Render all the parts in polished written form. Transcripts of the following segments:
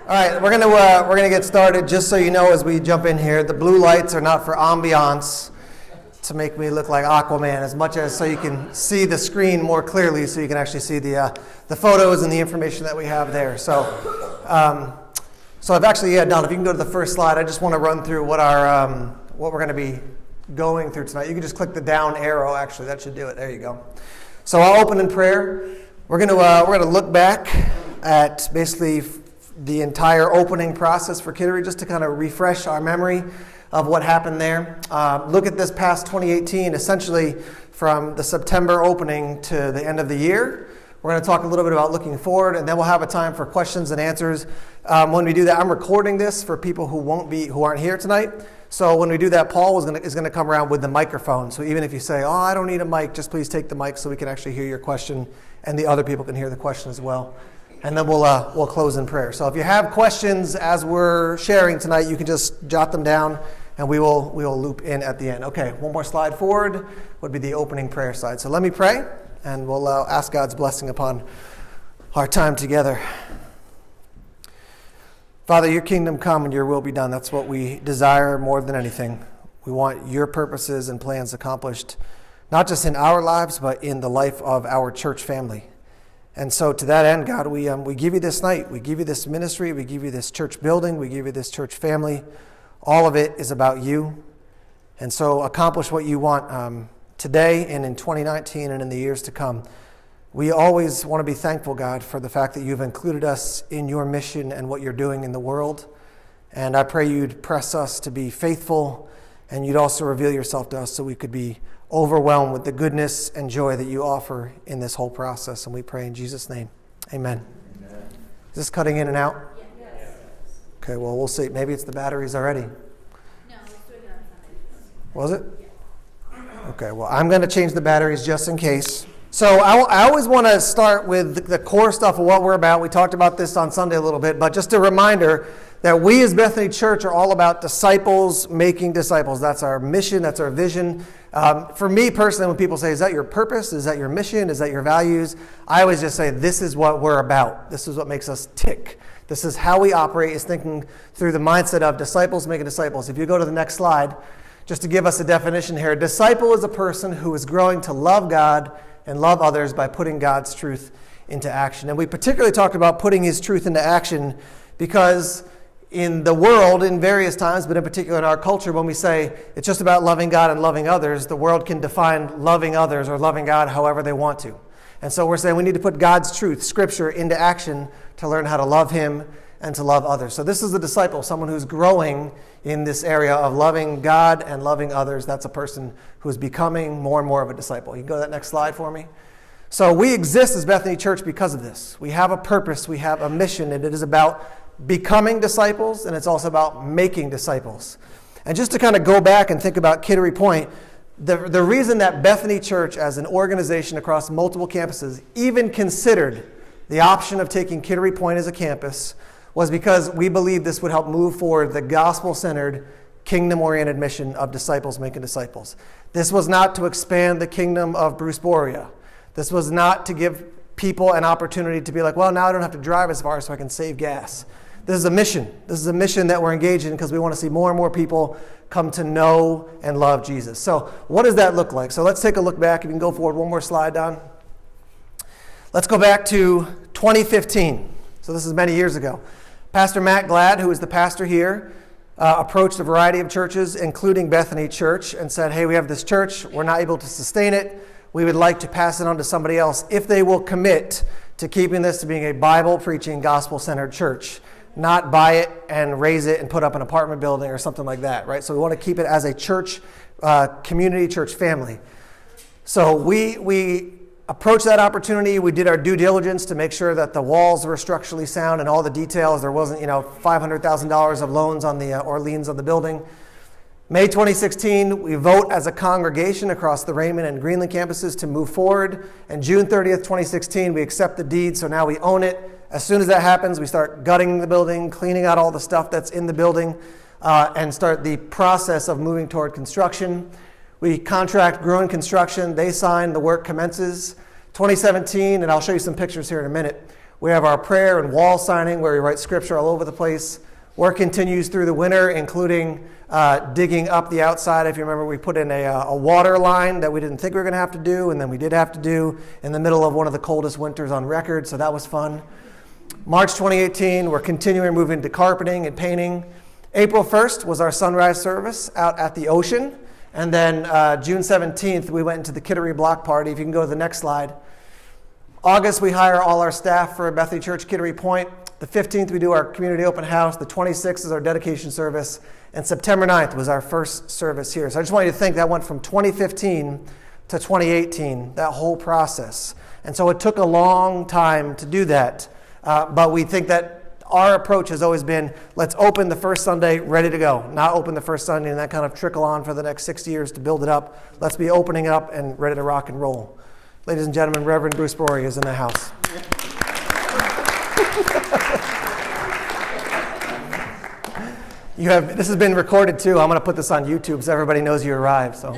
All right, we're gonna get started. Just so you know, as we jump in here, the blue lights are not for ambiance to make me look like Aquaman, as much as so you can see the screen more clearly, so you can actually see the photos and the information that we have there. So I've actually done. If you can go to the first slide, I just want to run through what we're going to be going through tonight. You can just click the down arrow. Actually, that should do it. There you go. So I'll open in prayer. We're going to look back at basically the entire opening process for Kittery, just to kind of refresh our memory of what happened there. Look at this past 2018, essentially from the September opening to the end of the year. We're going to talk a little bit about looking forward, and then we'll have a time for questions and answers. When we do that, I'm recording this for people who aren't here tonight. So when we do that, Paul is going to come around with the microphone. So even if you say, "Oh, I don't need a mic," just please take the mic so we can actually hear your question, and the other people can hear the question as well. And then we'll close in prayer. So if you have questions as we're sharing tonight, you can just jot them down, and we will loop in at the end. Okay, one more slide forward would be the opening prayer slide. So let me pray, and we'll ask God's blessing upon our time together. Father, your kingdom come and your will be done. That's what we desire more than anything. We want your purposes and plans accomplished, not just in our lives, but in the life of our church family. And so to that end, God, we give you this night. We give you this ministry. We give you this church building. We give you this church family. All of it is about you. And so accomplish what you want today and in 2019 and in the years to come. We always want to be thankful, God, for the fact that you've included us in your mission and what you're doing in the world. And I pray you'd press us to be faithful, and you'd also reveal yourself to us so we could be overwhelmed with the goodness and joy that you offer in this whole process. And we pray in Jesus' name. Amen. Amen. Is this cutting in and out? Yes. Okay, well, we'll see. Maybe it's the batteries already. No, it's doing it on. Was it? Yeah. Okay, well, I'm going to change the batteries just in case. So I always want to start with the core stuff of what we're about. We talked about this on Sunday a little bit, but just a reminder that we as Bethany Church are all about disciples making disciples. That's our mission. That's our vision. For me personally, when people say, is that your purpose? Is that your mission? Is that your values? I always just say, this is what we're about. This is what makes us tick. This is how we operate, is thinking through the mindset of disciples making disciples. If you go to the next slide, just to give us a definition here, a disciple is a person who is growing to love God and love others by putting God's truth into action. And we particularly talked about putting his truth into action because in the world, in various times, but in particular in our culture, when we say it's just about loving God and loving others, the world can define loving others or loving God however they want to. And so we're saying we need to put God's truth, Scripture, into action to learn how to love him and to love others. So this is a disciple, someone who's growing in this area of loving God and loving others. That's a person who is becoming more and more of a disciple. You can go to that next slide for me. So we exist as Bethany Church because of this. We have a purpose, we have a mission, and it is about becoming disciples, and it's also about making disciples. And just to kind of go back and think about Kittery Point, the reason that Bethany Church as an organization across multiple campuses even considered the option of taking Kittery Point as a campus was because we believed this would help move forward the gospel-centered, kingdom-oriented mission of disciples making disciples. This was not to expand the kingdom of Bruce Boria. This was not to give people an opportunity to be like, well, now I don't have to drive as far so I can save gas. This is a mission. This is a mission that we're engaged in because we want to see more and more people come to know and love Jesus. So what does that look like? So let's take a look back. If you can go forward one more slide, Don. Let's go back to 2015. So this is many years ago. Pastor Matt Glad, who is the pastor here, approached a variety of churches, including Bethany Church, and said, hey, we have this church. We're not able to sustain it. We would like to pass it on to somebody else if they will commit to keeping this to being a Bible-preaching, gospel-centered church, not buy it and raise it and put up an apartment building or something like that, right? So we want to keep it as a church community, church family. So we approached that opportunity. We did our due diligence to make sure that the walls were structurally sound and all the details. There wasn't, $500,000 of loans on the or liens on the building. May 2016, we vote as a congregation across the Raymond and Greenland campuses to move forward. And June 30th, 2016, we accept the deed, so now we own it. As soon as that happens, we start gutting the building, cleaning out all the stuff that's in the building, and start the process of moving toward construction. We contract Gruen Construction. They sign, the work commences. 2017, and I'll show you some pictures here in a minute, We have our prayer and wall signing where we write scripture all over the place. Work continues through the winter, including digging up the outside. If you remember, we put in a water line that we didn't think we were going to have to do, and then we did have to do in the middle of one of the coldest winters on record, so that was fun. March 2018, we're continuing moving to carpeting and painting. April 1st was our sunrise service out at the ocean. And then June 17th, we went into the Kittery block party. If you can go to the next slide. August, we hire all our staff for Bethany Church, Kittery Point. The 15th, we do our community open house. The 26th is our dedication service. And September 9th was our first service here. So I just want you to think that went from 2015 to 2018, that whole process. And so it took a long time to do that. But we think that our approach has always been, let's open the first Sunday ready to go. Not open the first Sunday and that kind of trickle on for the next 6 years to build it up. Let's be opening it up and ready to rock and roll. Ladies and gentlemen, Reverend Bruce Bory is in the house. This has been recorded too. I'm going to put this on YouTube so everybody knows you arrived. So, all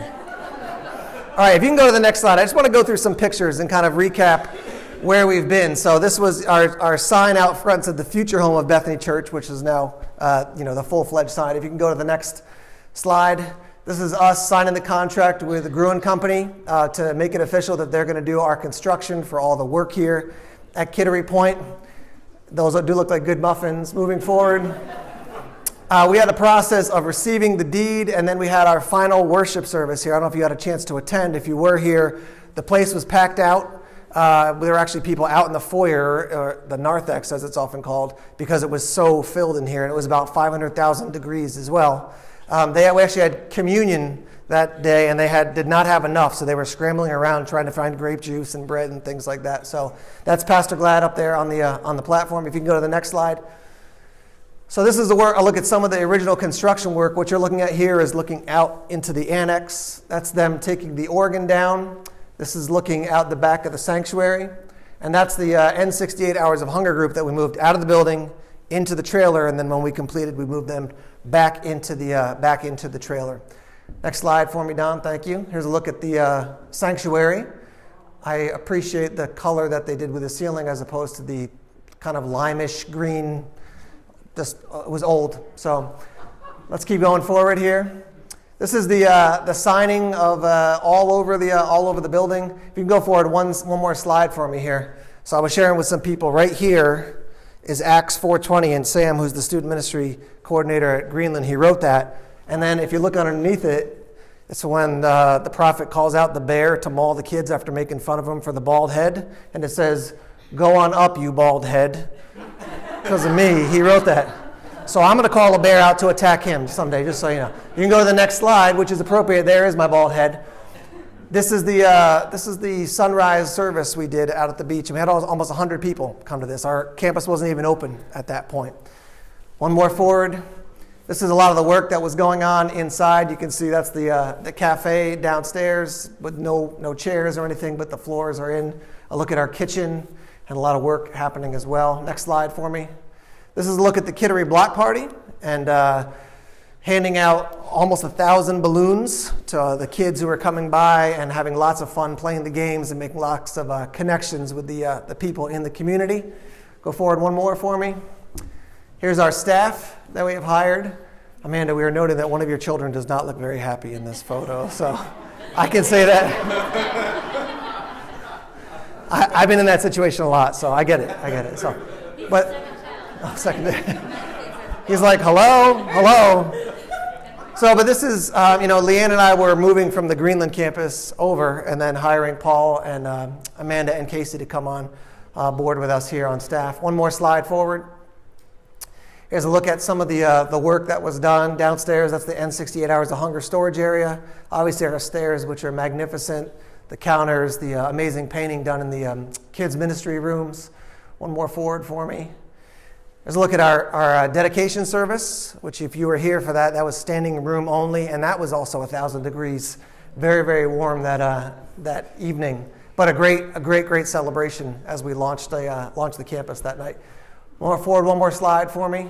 right, if you can go to the next slide. I just want to go through some pictures and kind of recap where we've been. So this was our sign out front said the future home of Bethany Church, which is now the full-fledged sign. If you can go to the next slide. This is us signing the contract with the Greenland company to make it official that they're going to do our construction for all the work here at Kittery Point. Those do look like good muffins. Moving forward, we had the process of receiving the deed, and then we had our final worship service here. I don't know if you had a chance to attend. If you were here, the place was packed out. There were actually people out in the foyer, or the narthex as it's often called, because it was so filled in here, and it was about 500,000 degrees as well. We actually had communion that day, and they did not have enough, so they were scrambling around trying to find grape juice and bread and things like that. So that's Pastor Glad up there on the platform. If you can go to the next slide. So this is the work. I'll look at some of the original construction work. What you're looking at here is looking out into the annex. That's them taking the organ down. This is looking out the back of the sanctuary. And that's the N68 Hours of Hunger group that we moved out of the building into the trailer, and then when we completed, we moved them back into the trailer. Next slide for me, Don. Thank you. Here's a look at the sanctuary. I appreciate the color that they did with the ceiling as opposed to the kind of limeish green. Just it was old. So let's keep going forward here. This is the signing of all over the building. If you can go forward one more slide for me here. So I was sharing with some people right here is Acts 4:20, and Sam, who's the student ministry coordinator at Greenland, he wrote that. And then if you look underneath it, it's when the prophet calls out the bear to maul the kids after making fun of him for the bald head. And it says, "Go on up, you bald head." Because of me, he wrote that. So I'm going to call a bear out to attack him someday, just so you know. You can go to the next slide, which is appropriate. There is my bald head. This is the sunrise service we did out at the beach. And we had almost 100 people come to this. Our campus wasn't even open at that point. One more forward. This is a lot of the work that was going on inside. You can see that's the cafe downstairs with no chairs or anything, but the floors are in. A look at our kitchen and a lot of work happening as well. Next slide for me. This is a look at the Kittery block party and handing out almost 1,000 balloons to the kids who are coming by and having lots of fun playing the games and making lots of connections with the people in the community. Go forward one more for me. Here's our staff that we have hired. Amanda, we are noting that one of your children does not look very happy in this photo, so I can say that. I've been in that situation a lot, so I get it. So, but second day. He's like, hello. So, but this is, Leanne and I were moving from the Greenland campus over and then hiring Paul and Amanda and Casey to come on board with us here on staff. One more slide forward. Here's a look at some of the work that was done downstairs. That's the N68 Hours of Hunger storage area. Obviously, our stairs, which are magnificent. The counters, the amazing painting done in the kids' ministry rooms. One more forward for me. Here's a look at our dedication service, which if you were here for that was standing room only, and that was also 1,000 degrees. Very, very warm that evening. But a great celebration as we launched the campus that night. More forward, one more slide for me.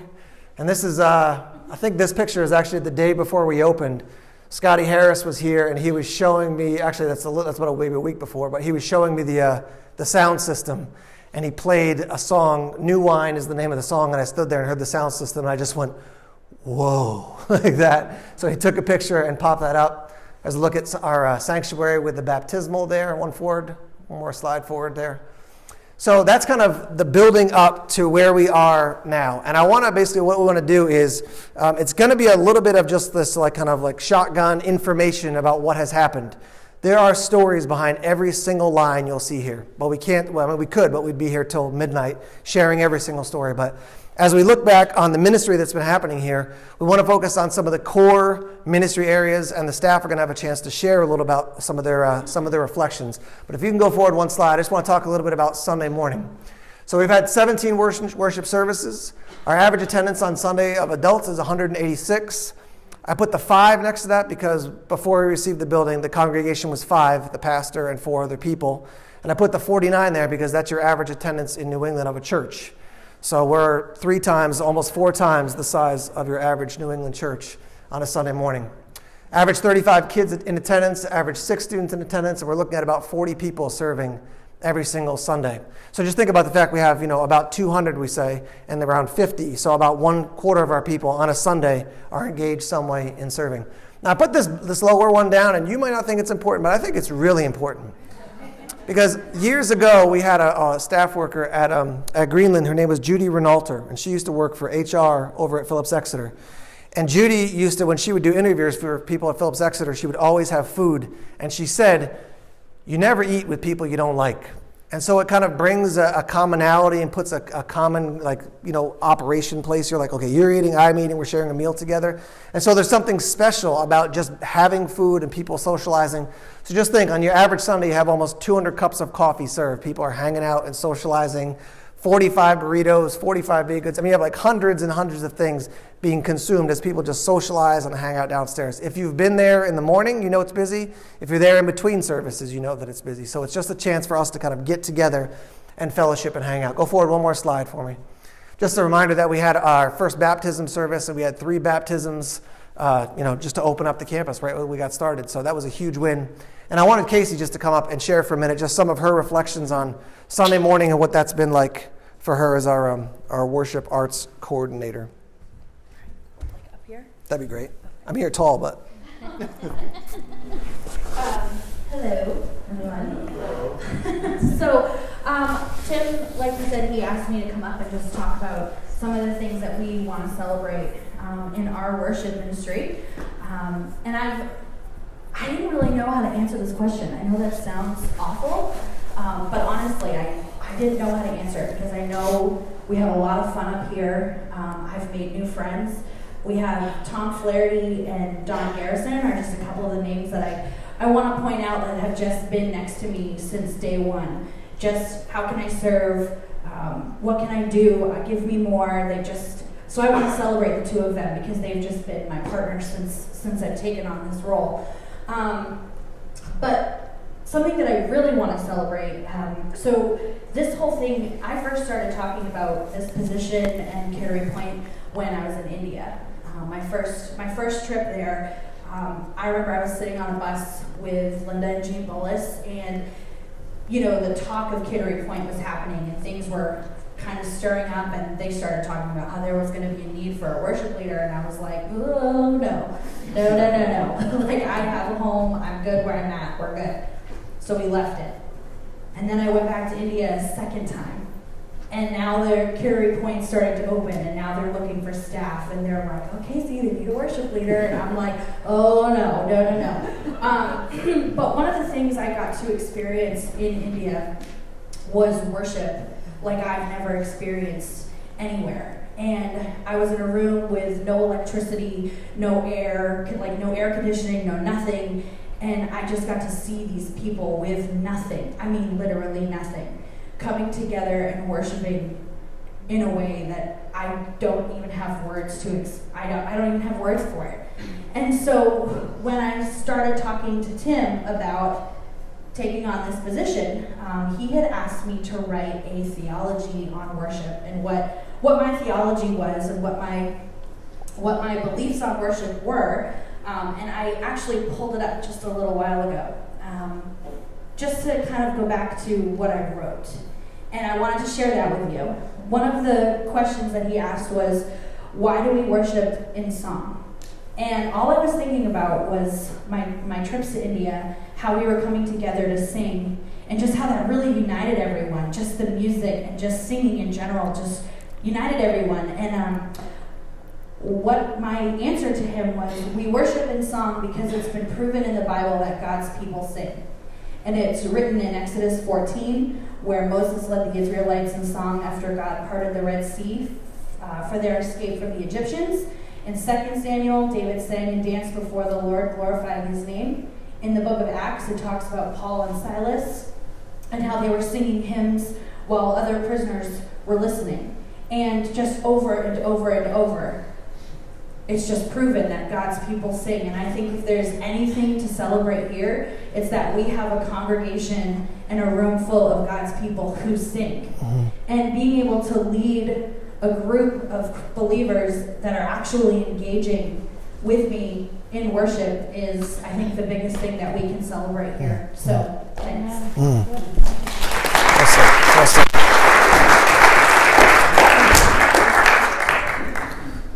And this is, I think this picture is actually the day before we opened. Scotty Harris was here, and he was showing me, actually that's about maybe a week before, but he was showing me the sound system. and he played a song. New Wine is the name of the song, and I stood there and heard the sound system, and I just went, whoa, like that. So he took a picture and popped that up. As a look at our sanctuary with the baptismal there, one more slide forward there. So that's kind of the building up to where we are now. And I want to basically, what we want to do is, it's going to be a little bit of just this kind of shotgun information about what has happened. There are stories behind every single line you'll see here. But we can't, we could, but we'd be here till midnight sharing every single story. But as we look back on the ministry that's been happening here, we want to focus on some of the core ministry areas, and the staff are going to have a chance to share a little about some of their reflections. But if you can go forward one slide, I just want to talk a little bit about Sunday morning. So we've had 17 worship services. Our average attendance on Sunday of adults is 186. I put the 5 next to that because before we received the building, the congregation was 5, the pastor and 4 other people. And I put the 49 there because that's your average attendance in New England of a church. So we're 3 times, almost 4 times the size of your average New England church on a Sunday morning. Average 35 kids in attendance, average 6 students in attendance, and we're looking at about 40 people serving every single Sunday. So just think about the fact we have, about 200, we say, and around 50. So about 1/4 of our people on a Sunday are engaged some way in serving. Now I put this lower one down, and you might not think it's important, but I think it's really important. Because years ago, we had a staff worker at Greenland. Her name was Judy Renaulter, and she used to work for HR over at Phillips Exeter. And Judy used to, when she would do interviews for people at Phillips Exeter, she would always have food. And she said, you never eat with people you don't like. And so it kind of brings a commonality and puts a common, operation place. You're like, okay, you're eating, I'm eating, we're sharing a meal together. And so there's something special about just having food and people socializing. So just think, on your average Sunday, you have almost 200 cups of coffee served. People are hanging out and socializing. 45 burritos, 45 baked goods. You have hundreds and hundreds of things being consumed as people just socialize and hang out downstairs. If you've been there in the morning, you know it's busy. If you're there in between services, you know that it's busy. So it's just a chance for us to kind of get together and fellowship and hang out. Go forward one more slide for me. Just a reminder that we had our first baptism service, and we had 3 baptisms, just to open up the campus right when we got started. So that was a huge win. And I wanted Casey just to come up and share for a minute just some of her reflections on Sunday morning and what that's been like for her as our worship arts coordinator. Up here? That'd be great. I'm here tall, but. Hello, everyone. So, Tim, like you said, he asked me to come up and just talk about some of the things that we want to celebrate in our worship ministry. And I didn't really know how to answer this question. I know that sounds awful, but honestly, I didn't know how to answer it because I know we have a lot of fun up here. I've made new friends. We have Tom Flaherty and Don Garrison are just a couple of the names that I want to point out that have just been next to me since day one. Just how can I serve? What can I do? Give me more. So I want to celebrate the 2 of them because they've just been my partners since I've taken on this role. But something that I really want to celebrate, so this whole thing, I first started talking about this position and Kittery Point when I was in India. My first trip there, I remember I was sitting on a bus with Linda and Jean Bullis, and the talk of Kittery Point was happening, and things were kind of stirring up, and they started talking about how there was going to be a need for a worship leader, and I was like, oh, no. I have a home, I'm good where I'm at, we're good. So we left it. And then I went back to India a second time. And now their Kittery Point started to open, and now they're looking for staff, and they're like, okay, so they need a worship leader, and I'm like, oh, no. But one of the things I got to experience in India was worship like I've never experienced anywhere. And I was in a room with no electricity, no air conditioning, no nothing, and I just got to see these people with nothing, literally nothing, coming together and worshiping in a way that I don't even have words I don't even have words for it. And so when I started talking to Tim about taking on this position, he had asked me to write a theology on worship and what my theology was and what my beliefs on worship were. And I actually pulled it up just a little while ago, just to kind of go back to what I wrote. And I wanted to share that with you. One of the questions that he asked was, why do we worship in song? And all I was thinking about was my trips to India, how we were coming together to sing, and just how that really united everyone. Just the music and just singing in general just united everyone. And what my answer to him was, we worship in song because it's been proven in the Bible that God's people sing. And it's written in Exodus 14, where Moses led the Israelites in song after God parted the Red Sea for their escape from the Egyptians. In 2 Samuel, David sang and danced before the Lord, glorifying his name. In the book of Acts, it talks about Paul and Silas and how they were singing hymns while other prisoners were listening. And just over and over and over, it's just proven that God's people sing. And I think if there's anything to celebrate here, it's that we have a congregation and a room full of God's people who sing. Mm-hmm. And being able to lead a group of believers that are actually engaging with me in worship is, I think, the biggest thing that we can celebrate here. So, thanks. Awesome.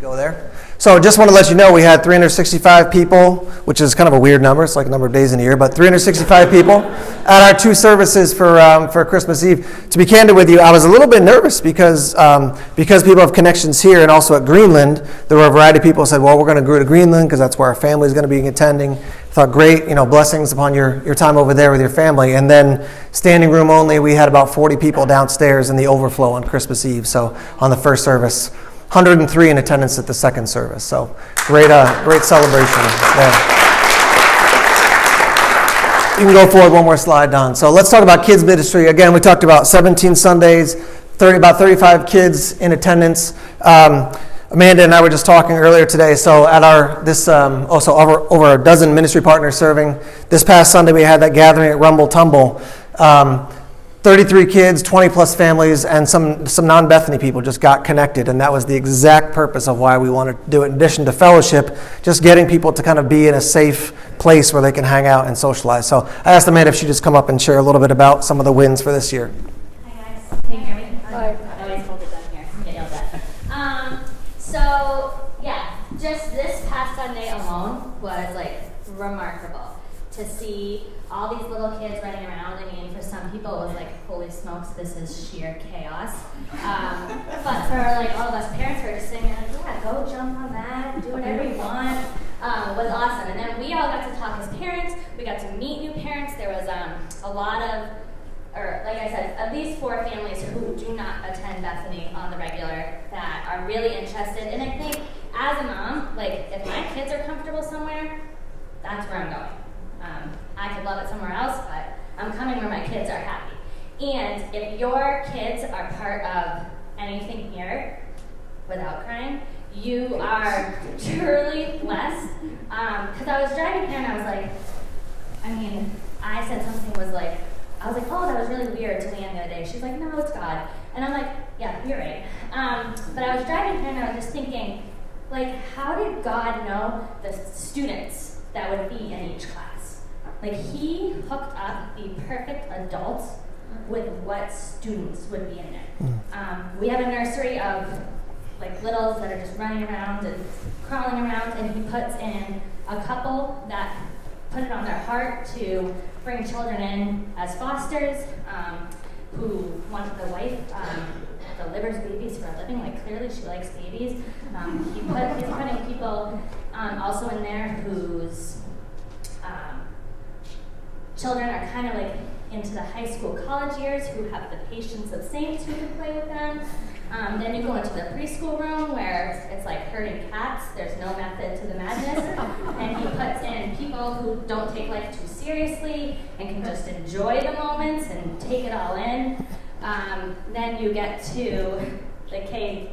Go there. So just want to let you know we had 365 people, which is kind of a weird number. It's like a number of days in a year, but 365 people at our 2 services for Christmas Eve. To be candid with you, I was a little bit nervous because people have connections here and also at Greenland. There were a variety of people who said, well, we're going to go to Greenland because that's where our family is going to be attending. I thought, great, blessings upon your time over there with your family. And then standing room only, we had about 40 people downstairs in the overflow on Christmas Eve, so on the first service. 103 in attendance at the second service. So great celebration there. You can go forward one more slide, Don. So let's talk about kids ministry. Again, we talked about 17 Sundays, about 35 kids in attendance. Amanda and I were just talking earlier today. So at over a dozen ministry partners serving. This past Sunday we had that gathering at Rumble Tumble. 33 kids, 20 plus families, and some non-Bethany people just got connected, and that was the exact purpose of why we wanted to do it. In addition to fellowship, just getting people to kind of be in a safe place where they can hang out and socialize. So I asked Amanda if she'd just come up and share a little bit about some of the wins for this year. Hi guys, can you hear me? Hi. I always hold it down here. I'm getting yelled at. Just this past Sunday alone was like remarkable to see all these little kids running around. I mean, for some people it was like, holy smokes, this is sheer chaos. But for like all of us parents who are just sitting there like, yeah, go jump on that, do whatever you want. It was awesome. And then we all got to talk as parents. We got to meet new parents. There was a lot of, or like I said, at least 4 families who do not attend Bethany on the regular that are really interested. And I think as a mom, like if my kids are comfortable somewhere, that's where I'm going. I could love it somewhere else, but I'm coming where my kids are happy. And if your kids are part of anything here without crying, you are truly blessed. Because I was driving here and I was like, I said something was like, I was like, oh, that was really weird to Leanne the other day. She's like, no, it's God. And I'm like, yeah, you're right. But I was driving here and I was just thinking, like, how did God know the students that would be in each class? Like, he hooked up the perfect adults with what students would be in there. We have a nursery of like littles that are just running around and crawling around, and he puts in a couple that put it on their heart to bring children in as fosters, who want the wife delivers babies for a living. Like, clearly she likes babies. He's putting people also in there whose children are kind of like into the high school, college years, who have the patience of saints who can play with them. Then you go into the preschool room where it's like herding cats. There's no method to the madness. And he puts in people who don't take life too seriously and can just enjoy the moments and take it all in. Then you get to the K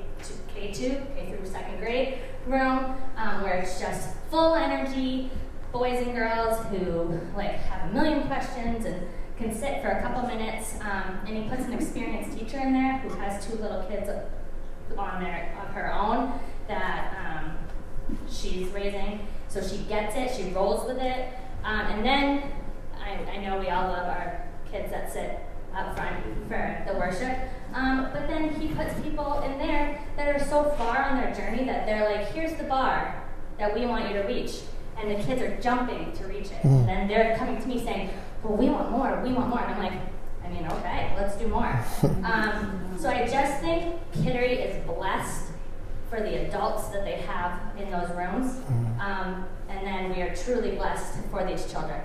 through second grade room, where it's just full energy, boys and girls who like have a million questions and can sit for a couple minutes, and he puts an experienced teacher in there who has 2 little kids on there of her own that she's raising. So she gets it, she rolls with it, and then I know we all love our kids that sit up front for the worship. But then he puts people in there that are so far on their journey that they're like, here's the bar that we want you to reach. And the kids are jumping to reach it. And then they're coming to me saying, well, we want more. And I'm like, I mean, okay, let's do more. So I just think Kittery is blessed for the adults that they have in those rooms. And then we are truly blessed for these children.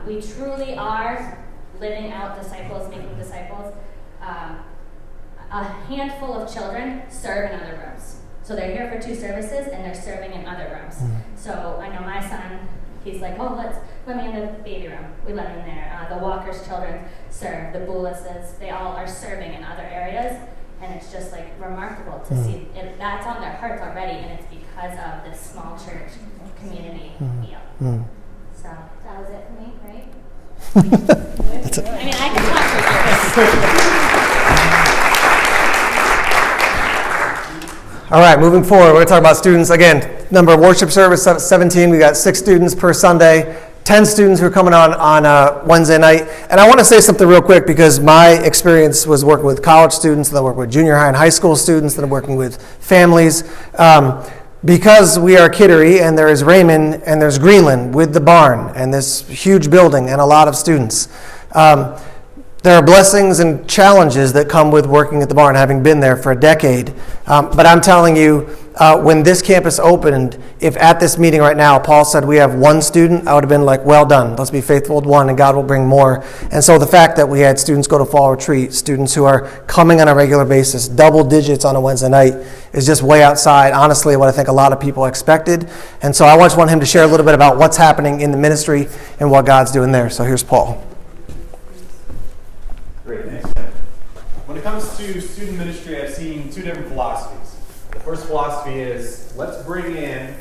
We truly are living out disciples, making disciples. A handful of children serve in other rooms. So they're here for 2 services and they're serving in other rooms. So I know my son, he's like, oh, let me in the baby room. We let him in there. The Walker's children serve. The Boulisses, they all are serving in other areas. And it's just like remarkable to see that's on their hearts already, and it's because of this small church community feel. So that was it for me, right? I mean, I can talk for All right, moving forward, we're going to talk about students. Again, number of worship service, 17. We got 6 students per Sunday. 10 students who are coming on Wednesday night. And I want to say something real quick because my experience was working with college students, then I work with junior high and high school students, then I'm working with families. Because we are Kittery and there is Raymond and there's Greenland with the barn and this huge building and a lot of students. There are blessings and challenges that come with working at the barn, having been there for a decade. But I'm telling you, when this campus opened, if at this meeting right now, Paul said we have 1 student, I would have been like, well done. Let's be faithful with 1 and God will bring more. And so the fact that we had students go to fall retreat, students who are coming on a regular basis, double digits on a Wednesday night, is just way outside, honestly, what I think a lot of people expected. And so I just want him to share a little bit about what's happening in the ministry and what God's doing there. So here's Paul. Great, thanks. When it comes to student ministry, I've seen 2 different philosophies. The first philosophy is, let's bring in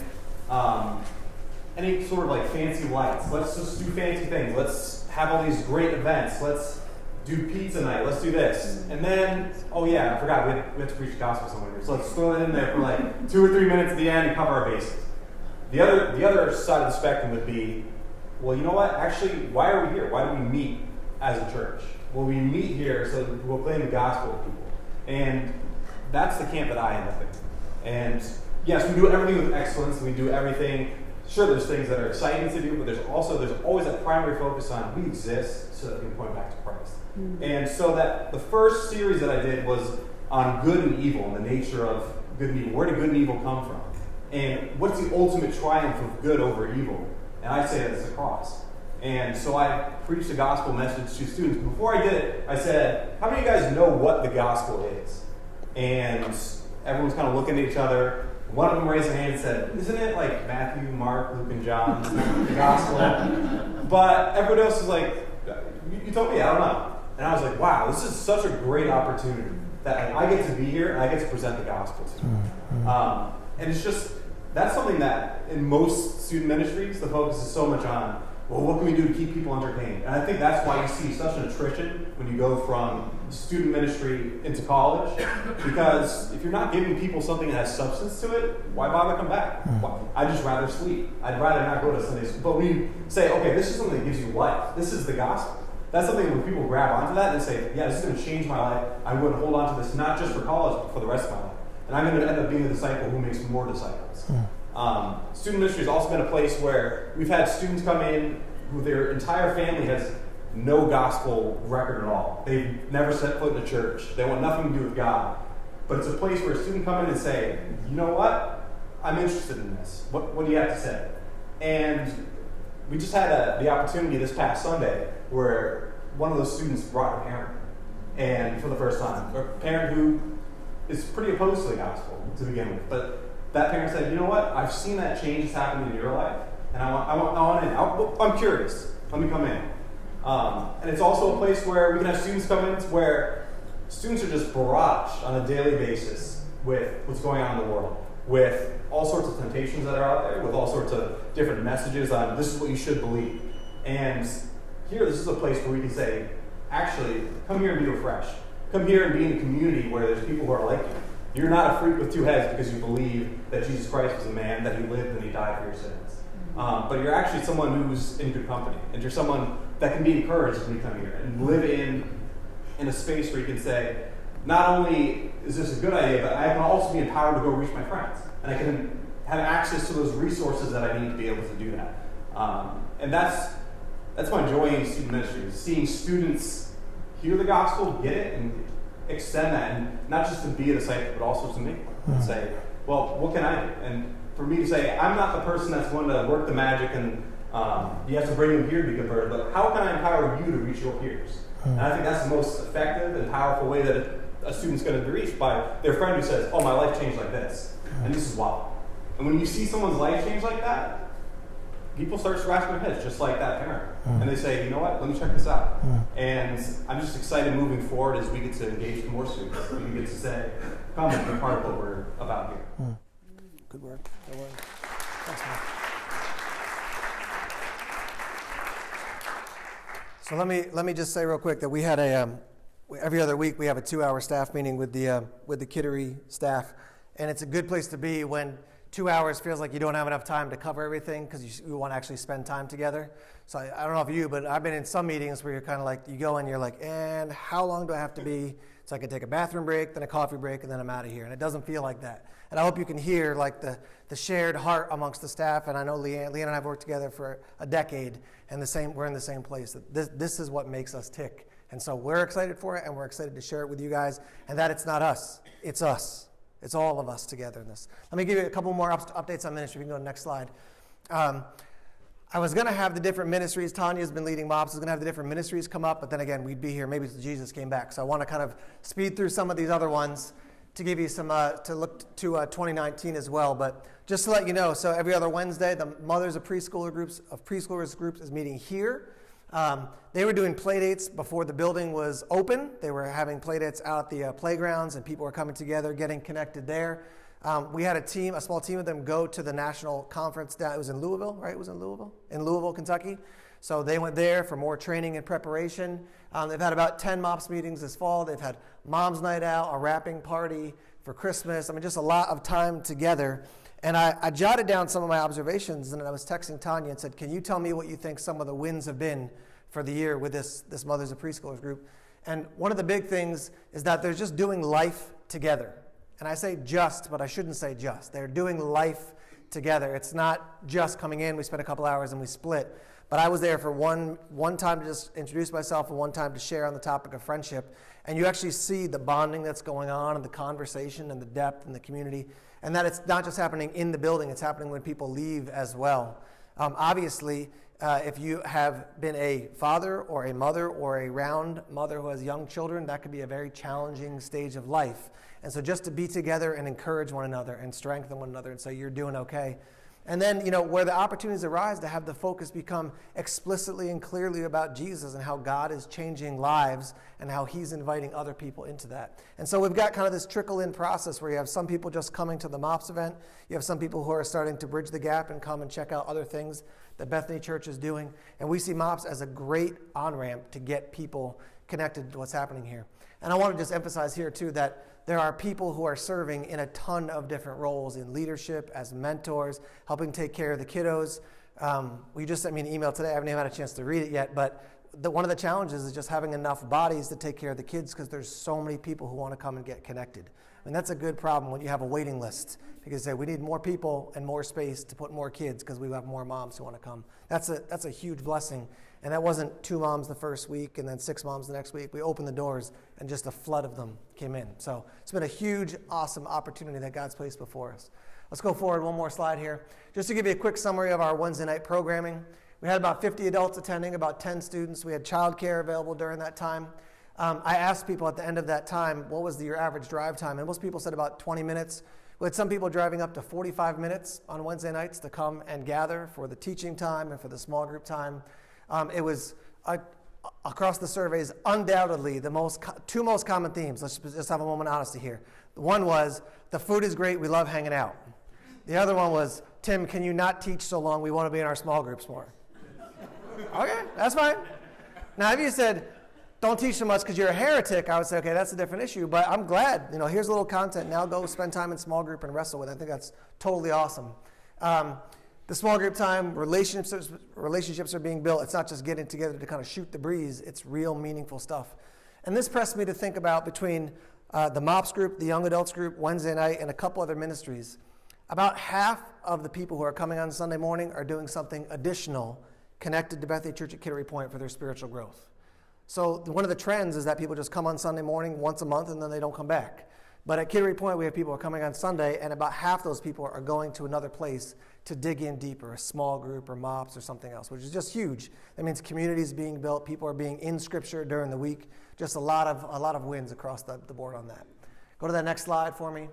any sort of like fancy lights. Let's just do fancy things. Let's have all these great events. Let's do pizza night. Let's do this. And then, oh yeah, I forgot, we have to preach the gospel somewhere here. So let's throw it in there for like 2 or 3 minutes at the end and cover our bases. The other side of the spectrum would be, well, you know what? Actually, why are we here? Why do we meet as a church? Well, we meet here so that we'll proclaim the gospel to people. And that's the camp that I end up in. And yes, we do everything with excellence. We do everything. Sure, there's things that are exciting to do, but there's always that primary focus on we exist so that we can point back to Christ. And so that the first series that I did was on good and evil and the nature of good and evil. Where did good and evil come from? And what's the ultimate triumph of good over evil? And I say that it's the cross. And so I preached the gospel message to students. Before I did it, I said, how many of you guys know what the gospel is? And everyone's kind of looking at each other. One of them raised their hand and said, isn't it like Matthew, Mark, Luke, and John, the gospel? But everybody else is like, you told me, I don't know. And I was like, wow, this is such a great opportunity that I get to be here and I get to present the gospel to you. And it's just, that's something that in most student ministries, the focus is so much on, well, what can we do to keep people entertained? And I think that's why you see such an attrition when you go from student ministry into college. Because if you're not giving people something that has substance to it, why bother come back? I'd just rather sleep. I'd rather not go to Sunday school. But when you say, okay, this is something that gives you life. This is the gospel. That's something when people grab onto that and say, yeah, this is going to change my life. I'm going to hold on to this not just for college, but for the rest of my life. And I'm going to end up being a disciple who makes more disciples. Student ministry has also been a place where we've had students come in who their entire family has no gospel record at all. They've never set foot in a church. They want nothing to do with God. But it's a place where a student come in and say, you know what? I'm interested in this. What do you have to say? And we just had the opportunity this past Sunday where one of those students brought a parent, and for the first time, a parent who is pretty opposed to the gospel to begin with. But that parent said, you know what? I've seen that change that's happening in your life, and I want in. I'm curious. Let me come in. And it's also a place where we can have students come in where students are just barraged on a daily basis with what's going on in the world, with all sorts of temptations that are out there, with all sorts of different messages on this is what you should believe. And here, this is a place where we can say, actually, come here and be refreshed. Come here and be in a community where there's people who are like you. You're not a freak with 2 heads because you believe that Jesus Christ was a man, that he lived and he died for your sins. But you're actually someone who's in good company. And you're someone that can be encouraged when you come here and live in in a space where you can say, not only is this a good idea, but I can also be empowered to go reach my friends. And I can have access to those resources that I need to be able to do that. And that's my joy in student ministry, is seeing students hear the gospel, get it, and extend that. And not just to be a disciple, but also to make one. And say, well, what can I do? And for me to say, I'm not the person that's going to work the magic and you have to bring them here to be converted, but how can I empower you to reach your peers? And I think that's the most effective and powerful way that a student's going to be reached, by their friend who says, oh, my life changed like this, and this is why. And when you see someone's life change like that, people start scratching their heads, just like that parent. And they say, you know what, let me check this out. And I'm just excited moving forward as we get to engage with more students. We get to say, come and be part of what we're about here. Good word. Good word. Thanks, man. So let me just say real quick that we had every other week we have a 2-hour staff meeting with the Kittery staff, and it's a good place to be when 2 hours feels like you don't have enough time to cover everything, because you want to actually spend time together. So I don't know if you, but I've been in some meetings where you're kind of like, you go and you're like, and how long do I have to be? So I can take a bathroom break, then a coffee break, and then I'm out of here. And it doesn't feel like that. And I hope you can hear like the shared heart amongst the staff. And I know Leanne and I have worked together for a decade, and we're in the same place. This is what makes us tick. And so we're excited for it, and we're excited to share it with you guys. And that it's not us, it's us. It's all of us together in this. Let me give you a couple more updates on ministry. We can go to the next slide. I was going to have the different ministries. Tanya's been leading MOPS. I was going to have the different ministries come up, but then again, we'd be here maybe till Jesus came back. So I want to kind of speed through some of these other ones to give you some, to look to 2019 as well. But just to let you know, so every other Wednesday, the mothers of preschoolers groups is meeting here. They were doing play dates before the building was open. They were having play dates out at the playgrounds, and people were coming together, getting connected there. We had a small team of them go to the national conference. It was in Louisville, right? It was in Louisville? In Louisville, Kentucky. So they went there for more training and preparation. They've had about 10 MOPS meetings this fall. They've had Mom's Night Out, a wrapping party for Christmas. I mean, just a lot of time together. And I jotted down some of my observations, and I was texting Tanya and said, can you tell me what you think some of the wins have been for the year with this Mothers of Preschoolers group? And one of the big things is that they're just doing life together. And I say just, but I shouldn't say just. They're doing life together. It's not just coming in, we spend a couple hours and we split. But I was there for one time to just introduce myself and one time to share on the topic of friendship. And you actually see the bonding that's going on and the conversation and the depth and the community. And that it's not just happening in the building, it's happening when people leave as well. Obviously, if you have been a father or a mother or a round mother who has young children, that could be a very challenging stage of life. And so just to be together and encourage one another and strengthen one another and say, you're doing okay. And then, where the opportunities arise, to have the focus become explicitly and clearly about Jesus and how God is changing lives and how he's inviting other people into that. And so we've got kind of this trickle-in process where you have some people just coming to the MOPS event. You have some people who are starting to bridge the gap and come and check out other things that Bethany Church is doing. And we see MOPS as a great on-ramp to get people connected to what's happening here. And I want to just emphasize here, too, that there are people who are serving in a ton of different roles in leadership, as mentors, helping take care of the kiddos. You just sent me an email today. I haven't even had a chance to read it yet, but one of the challenges is just having enough bodies to take care of the kids, because there's so many people who want to come and get connected. And that's a good problem when you have a waiting list, because they say we need more people and more space to put more kids because we have more moms who want to come. That's a huge blessing. And that wasn't 2 moms the first week and then 6 moms the next week. We opened the doors and just a flood of them came in. So it's been a huge, awesome opportunity that God's placed before us. Let's go forward one more slide here. Just to give you a quick summary of our Wednesday night programming. We had about 50 adults attending, about 10 students. We had childcare available during that time. I asked people at the end of that time, what was your average drive time? And most people said about 20 minutes. We had some people driving up to 45 minutes on Wednesday nights to come and gather for the teaching time and for the small group time. It was, across the surveys, undoubtedly the two most common themes. Let's just have a moment of honesty here. One was, the food is great, we love hanging out. The other one was, Tim, can you not teach so long? We want to be in our small groups more. Okay, that's fine. Now, if you said, don't teach so much because you're a heretic, I would say, okay, that's a different issue. But I'm glad, here's a little content. Now go spend time in small group and wrestle with it. I think that's totally awesome. The small group time, relationships are being built. It's not just getting together to kind of shoot the breeze. It's real, meaningful stuff. And this pressed me to think about between the MOPS group, the young adults group, Wednesday night, and a couple other ministries. About half of the people who are coming on Sunday morning are doing something additional connected to Bethany Church at Kittery Point for their spiritual growth. So one of the trends is that people just come on Sunday morning once a month and then they don't come back. But at Kittery Point, we have people who are coming on Sunday, and about half those people are going to another place to dig in deeper, a small group or MOPS or something else, which is just huge. That means communities being built, people are being in Scripture during the week. Just a lot of wins across the board on that. Go to that next slide for me.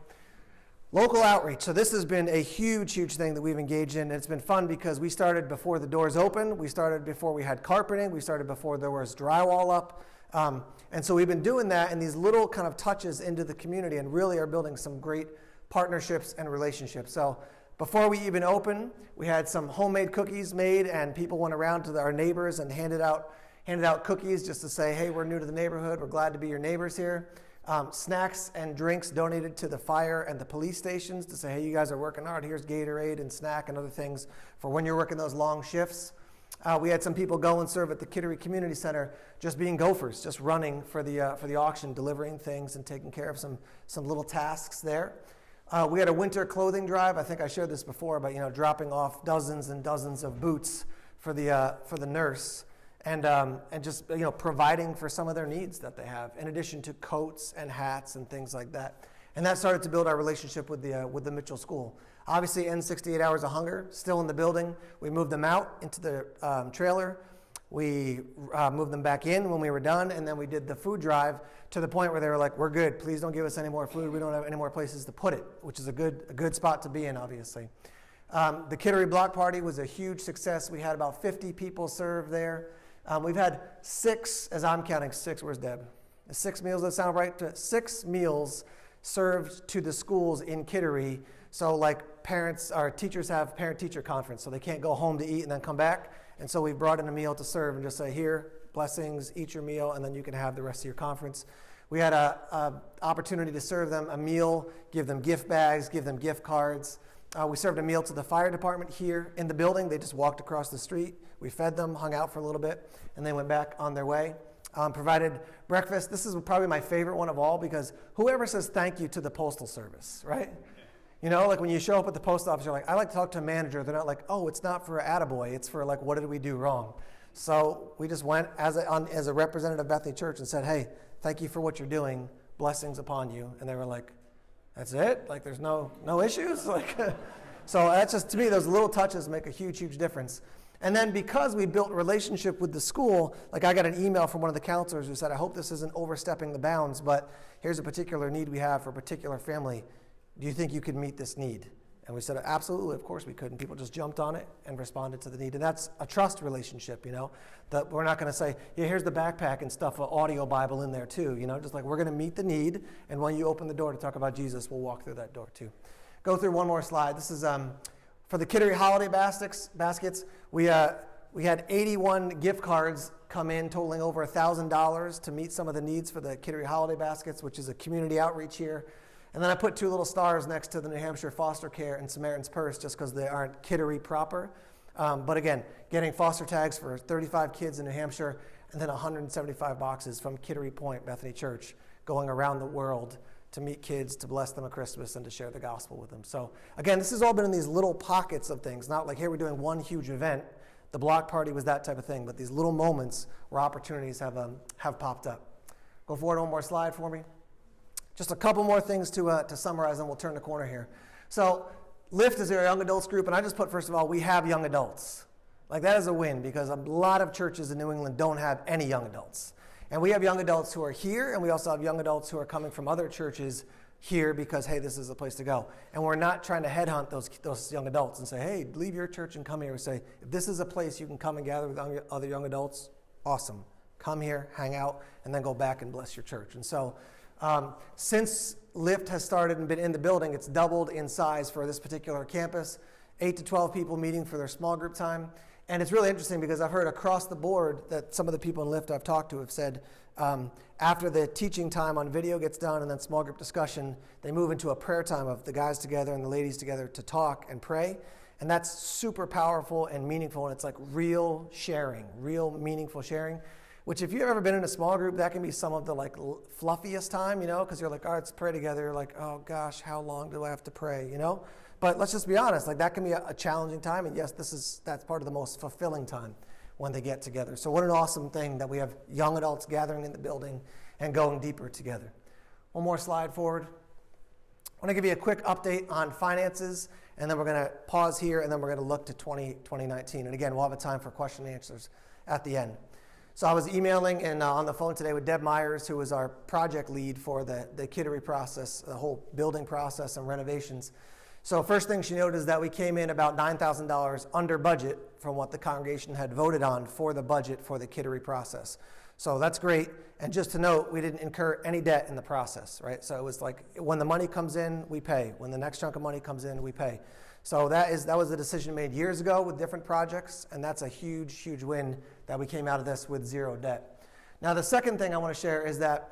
Local outreach. So this has been a huge, huge thing that we've engaged in. And it's been fun because we started before the doors opened. We started before we had carpeting. We started before there was drywall up. And so we've been doing that in these little kind of touches into the community and really are building some great partnerships and relationships. So before we even opened, we had some homemade cookies made, and people went around to our neighbors and handed out cookies just to say, hey, we're new to the neighborhood. We're glad to be your neighbors here. Snacks and drinks donated to the fire and the police stations to say, hey, you guys are working hard. Here's Gatorade and snack and other things for when you're working those long shifts. We had some people go and serve at the Kittery Community Center, just being gophers, just running for the auction, delivering things and taking care of some little tasks there. We had a winter clothing drive. I think I shared this before, but dropping off dozens and dozens of boots for the nurse. And just providing for some of their needs that they have, in addition to coats and hats and things like that. And that started to build our relationship with the Mitchell School. Obviously, end 68 Hours of Hunger, still in the building. We moved them out into the trailer. We moved them back in when we were done, and then we did the food drive to the point where they were like, we're good. Please don't give us any more food. We don't have any more places to put it, which is a good spot to be in, obviously. The Kittery Block Party was a huge success. We had about 50 people served there. We've had 6, as I'm counting 6, where's Deb? 6 meals, does that sound right? 6 meals served to the schools in Kittery. So like parents, our teachers have parent-teacher conference, so they can't go home to eat and then come back. And so we've brought in a meal to serve and just say, here, blessings, eat your meal, and then you can have the rest of your conference. We had a opportunity to serve them a meal, give them gift bags, give them gift cards. We served a meal to the fire department here in the building. They just walked across the street. We fed them, hung out for a little bit, and they went back on their way. Provided breakfast. This is probably my favorite one of all because whoever says thank you to the Postal Service, right? Like when you show up at the post office, you're like, I like to talk to a manager. They're not like, oh, it's not for attaboy. It's for like, what did we do wrong? So we just went as a representative of Bethany Church and said, hey, thank you for what you're doing. Blessings upon you. And they were like, that's it? Like there's no issues? Like, so that's just, to me, those little touches make a huge, huge difference. And then because we built a relationship with the school, like I got an email from one of the counselors who said, I hope this isn't overstepping the bounds, but here's a particular need we have for a particular family. Do you think you could meet this need? And we said, absolutely, of course we could. And people just jumped on it and responded to the need. And that's a trust relationship, that we're not going to say, yeah, here's the backpack and stuff, an audio Bible in there too, just like we're going to meet the need. And when you open the door to talk about Jesus, we'll walk through that door too. Go through one more slide. This is for the Kittery holiday baskets. We had 81 gift cards come in totaling over $1,000 to meet some of the needs for the Kittery holiday baskets, which is a community outreach here. And then I put 2 little stars next to the New Hampshire Foster Care and Samaritan's Purse just because they aren't Kittery proper. But again, getting foster tags for 35 kids in New Hampshire and then 175 boxes from Kittery Point Bethany Church going around the world to meet kids, to bless them at Christmas, and to share the gospel with them. So again, this has all been in these little pockets of things, not like here we're doing one huge event. The block party was that type of thing, but these little moments where opportunities have popped up. Go forward one more slide for me. Just a couple more things to summarize, and we'll turn the corner here. So LIFT is our young adults group, and I just put, first of all, we have young adults. Like that is a win because a lot of churches in New England don't have any young adults. And we have young adults who are here, and we also have young adults who are coming from other churches here because, hey, this is the place to go. And we're not trying to headhunt those young adults and say, hey, leave your church and come here. We say, if this is a place you can come and gather with other young adults, awesome. Come here, hang out, and then go back and bless your church. And so since LIFT has started and been in the building, it's doubled in size for this particular campus. 8 to 12 people meeting for their small group time. And it's really interesting because I've heard across the board that some of the people in LIFT I've talked to have said after the teaching time on video gets done and then small group discussion, they move into a prayer time of the guys together and the ladies together to talk and pray. And that's super powerful and meaningful, and it's like real sharing, real meaningful sharing. which if you've ever been in a small group, that can be some of the like fluffiest time, because you're like, all right, let's pray together. You're like, oh gosh, how long do I have to pray, But let's just be honest, like that can be a challenging time. And yes, that's part of the most fulfilling time when they get together. So what an awesome thing that we have young adults gathering in the building and going deeper together. One more slide forward. I want to give you a quick update on finances, and then we're going to pause here, and then we're going to look to 2019. And again, we'll have a time for question and answers at the end. So I was emailing and on the phone today with Deb Myers, who was our project lead for the Kittery process, the whole building process and renovations. So first thing she noted is that we came in about $9,000 under budget from what the congregation had voted on for the budget for the Kittery process. So that's great. And just to note, we didn't incur any debt in the process, right? So it was like when the money comes in, we pay. When the next chunk of money comes in, we pay. So that was a decision made years ago with different projects, and that's a huge, huge win that we came out of this with zero debt. Now, the second thing I want to share is that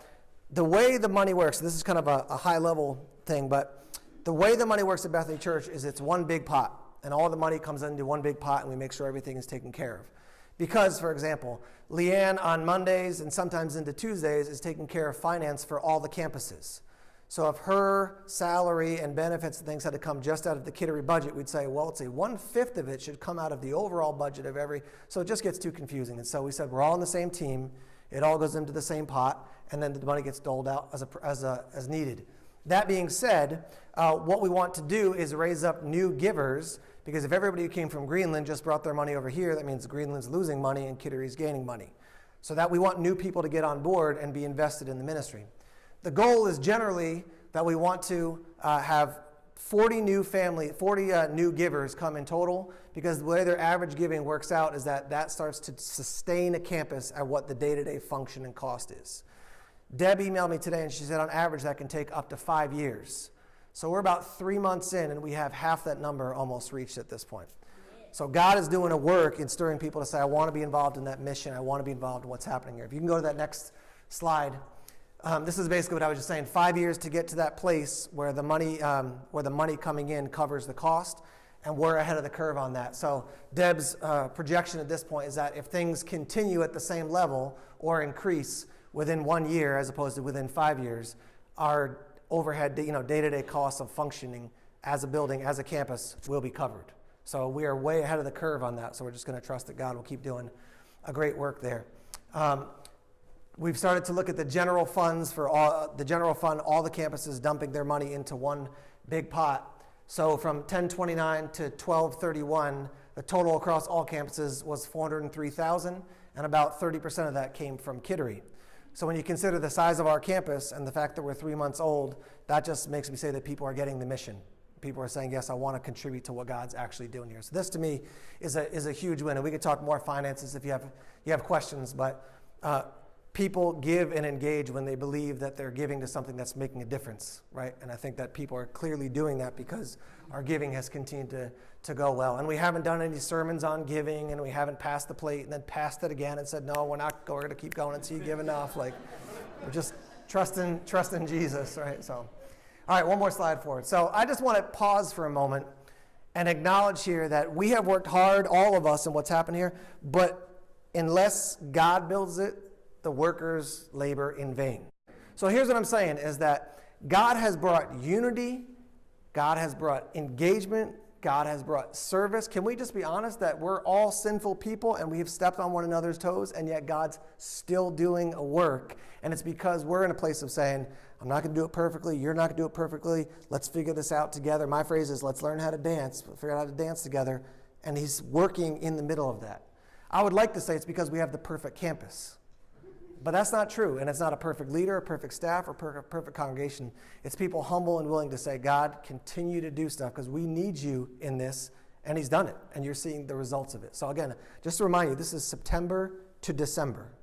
the way the money works, this is kind of a high-level thing, but the way the money works at Bethany Church is it's one big pot, and all the money comes into one big pot, and we make sure everything is taken care of. Because, for example, Leanne on Mondays and sometimes into Tuesdays is taking care of finance for all the campuses. So if her salary and benefits and things had to come just out of the Kittery budget, we'd say, well, let's say 1/5 of it should come out of the overall budget of every, so it just gets too confusing. And so we said, we're all on the same team, it all goes into the same pot, and then the money gets doled out as needed. That being said, what we want to do is raise up new givers, because if everybody who came from Greenland just brought their money over here, that means Greenland's losing money and Kittery's gaining money. So that we want new people to get on board and be invested in the ministry. The goal is generally that we want to have 40 new givers come in total, because the way their average giving works out is that starts to sustain a campus at what the day-to-day function and cost is. Deb emailed me today and she said on average that can take up to 5 years. So we're about 3 months in and we have half that number almost reached at this point. So God is doing a work in stirring people to say, I want to be involved in that mission. I want to be involved in what's happening here. If you can go to that next slide. This is basically what I was just saying. 5 years to get to that place where the money coming in covers the cost, and we're ahead of the curve on that. So Deb's projection at this point is that if things continue at the same level or increase within 1 year as opposed to within 5 years, our overhead, day-to-day costs of functioning as a building, as a campus, will be covered. So we are way ahead of the curve on that. So we're just going to trust that God will keep doing a great work there. We've started to look at the general funds for all the campuses dumping their money into one big pot. So from 1029 to 1231, the total across all campuses was $403,000, and about 30% of that came from Kittery. So when you consider the size of our campus and the fact that we're 3 months old, that just makes me say that people are getting the mission. People are saying, yes, I want to contribute to what God's actually doing here. So this to me is a huge win. And we could talk more finances if you have questions, but people give and engage when they believe that they're giving to something that's making a difference, right? And I think that people are clearly doing that because our giving has continued to go well. And we haven't done any sermons on giving, and we haven't passed the plate and then passed it again and said, no, we're going to keep going until you give enough. Like, we're just trusting Jesus, right? So, all right, one more slide forward. So I just want to pause for a moment and acknowledge here that we have worked hard, all of us, in what's happened here, but unless God builds it, the workers labor in vain. So here's what I'm saying is that God has brought unity, God has brought engagement, God has brought service. Can we just be honest that we're all sinful people and we have stepped on one another's toes, and yet God's still doing a work, and it's because we're in a place of saying, I'm not going to do it perfectly, you're not going to do it perfectly, let's figure this out together. My phrase is, let's learn how to dance, figure out how to dance together, and he's working in the middle of that. I would like to say it's because we have the perfect campus. But that's not true, and it's not a perfect leader, a perfect staff, or perfect congregation. It's people humble and willing to say, God, continue to do stuff because we need you in this, and he's done it, and you're seeing the results of it. So again, just to remind you, this is September to December.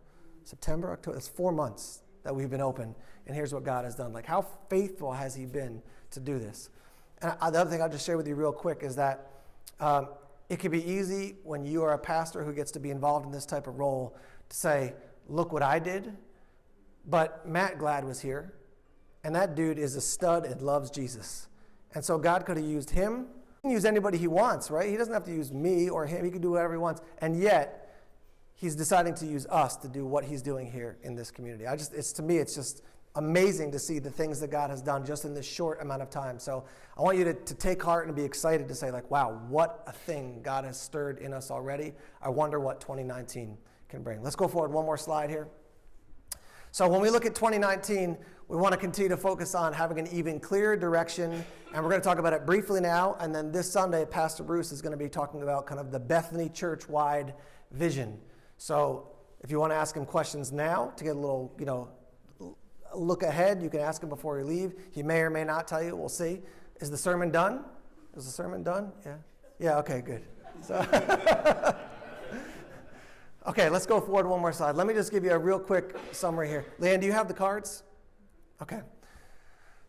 September, October, it's 4 months that we've been open, and here's what God has done. Like, how faithful has he been to do this? And the other thing I'll just share with you real quick is that it can be easy when you are a pastor who gets to be involved in this type of role to say, look what I did. But Matt Glad was here, and that dude is a stud and loves Jesus. And so God could have used him. He can use anybody he wants, right? He doesn't have to use me or him. He can do whatever he wants. And yet, he's deciding to use us to do what he's doing here in this community. To me, it's just amazing to see the things that God has done just in this short amount of time. So I want you to take heart and be excited to say, like, wow, what a thing God has stirred in us already. I wonder what 2019 can bring. Let's go forward one more slide here. So when we look at 2019, we want to continue to focus on having an even clearer direction, and we're going to talk about it briefly now, and then this Sunday, Pastor Bruce is going to be talking about kind of the Bethany Church-wide vision. So if you want to ask him questions now to get a little, look ahead, you can ask him before you leave. He may or may not tell you. We'll see. Is the sermon done? Is the sermon done? Yeah? Yeah, okay, good. So okay, let's go forward one more slide. Let me just give you a real quick summary here. Leanne, do you have the cards? Okay.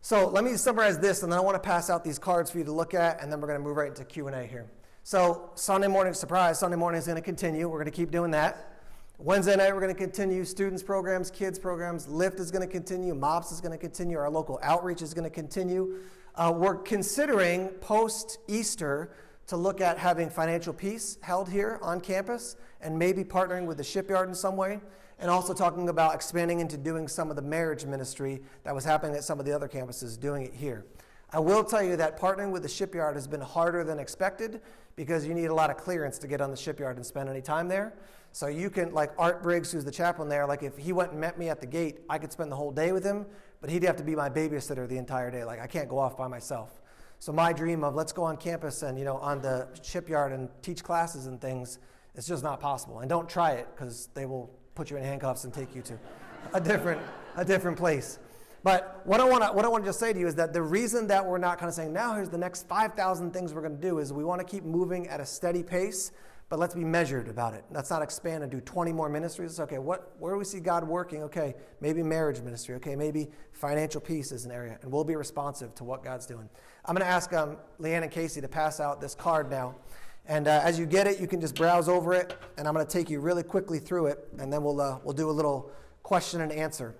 So let me summarize this, and then I want to pass out these cards for you to look at, and then we're going to move right into Q&A here. So Sunday morning, surprise, Sunday morning is going to continue. We're going to keep doing that. Wednesday night, we're going to continue students programs, kids programs. Lift is going to continue. MOPS is going to continue. Our local outreach is going to continue. We're considering post-Easter to look at having financial peace held here on campus and maybe partnering with the shipyard in some way, and also talking about expanding into doing some of the marriage ministry that was happening at some of the other campuses, doing it here. I will tell you that partnering with the shipyard has been harder than expected because you need a lot of clearance to get on the shipyard and spend any time there. So you can, like Art Briggs, who's the chaplain there, like if he went and met me at the gate, I could spend the whole day with him, but he'd have to be my babysitter the entire day. Like I can't go off by myself. So my dream of let's go on campus and, on the shipyard and teach classes and things, it's just not possible. And don't try it because they will put you in handcuffs and take you to a different place. But what I want to just say to you is that the reason that we're not kind of saying, now here's the next 5,000 things we're going to do is we want to keep moving at a steady pace, but let's be measured about it. Let's not expand and do 20 more ministries. Okay, where do we see God working? Okay, maybe marriage ministry. Okay, maybe financial peace is an area, and we'll be responsive to what God's doing. I'm going to ask Leanne and Casey to pass out this card now. And as you get it, you can just browse over it, and I'm going to take you really quickly through it, and then we'll do a little question and answer.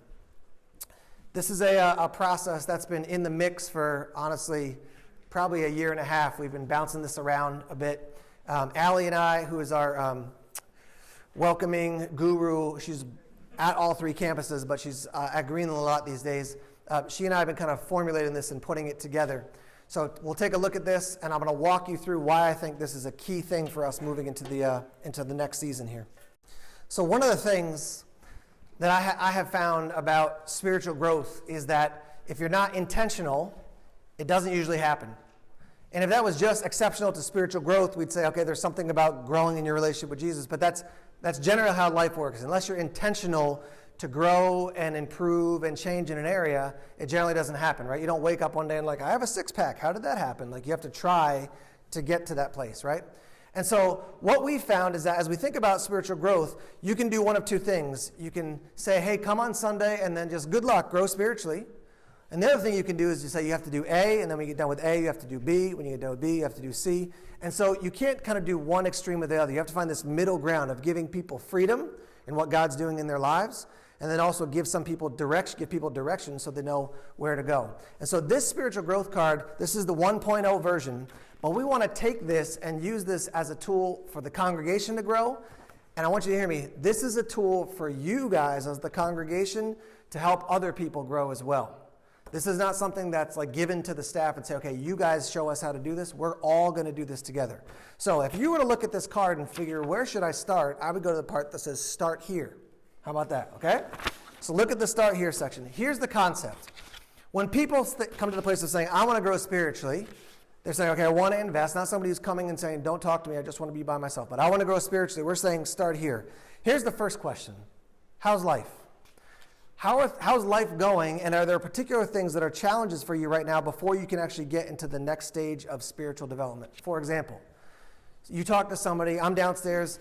This is a process that's been in the mix for, honestly, probably a year and a half. We've been bouncing this around a bit. Allie and I, who is our welcoming guru, she's at all three campuses, but she's at Greenland a lot these days. She and I have been kind of formulating this and putting it together. So we'll take a look at this, and I'm going to walk you through why I think this is a key thing for us moving into the next season here. So one of the things that I have found about spiritual growth is that if you're not intentional, it doesn't usually happen. And if that was just exceptional to spiritual growth, we'd say, okay, there's something about growing in your relationship with Jesus, but that's generally how life works. Unless you're intentional to grow and improve and change in an area, it generally doesn't happen, right? You don't wake up one day and like, I have a six-pack. How did that happen? Like you have to try to get to that place, right? And so what we found is that as we think about spiritual growth, you can do one of two things. You can say, hey, come on Sunday, and then just good luck, grow spiritually. And the other thing you can do is you say you have to do A, and then when you get done with A, you have to do B. When you get done with B, you have to do C. And so you can't kind of do one extreme or the other. You have to find this middle ground of giving people freedom in what God's doing in their lives, and then also give people direction so they know where to go. And so this spiritual growth card, this is the 1.0 version, but we want to take this and use this as a tool for the congregation to grow. And I want you to hear me. This is a tool for you guys as the congregation to help other people grow as well. This is not something that's like given to the staff and say, okay, you guys show us how to do this. We're all going to do this together. So if you were to look at this card and figure, where should I start? I would go to the part that says start here. How about that? Okay? So look at the start here section. Here's the concept. When people come to the place of saying, I want to grow spiritually, they're saying, okay, I want to invest. Not somebody who's coming and saying, don't talk to me. I just want to be by myself. But I want to grow spiritually. We're saying start here. Here's the first question. How's life? How's life going, and are there particular things that are challenges for you right now before you can actually get into the next stage of spiritual development? For example, you talk to somebody, I'm downstairs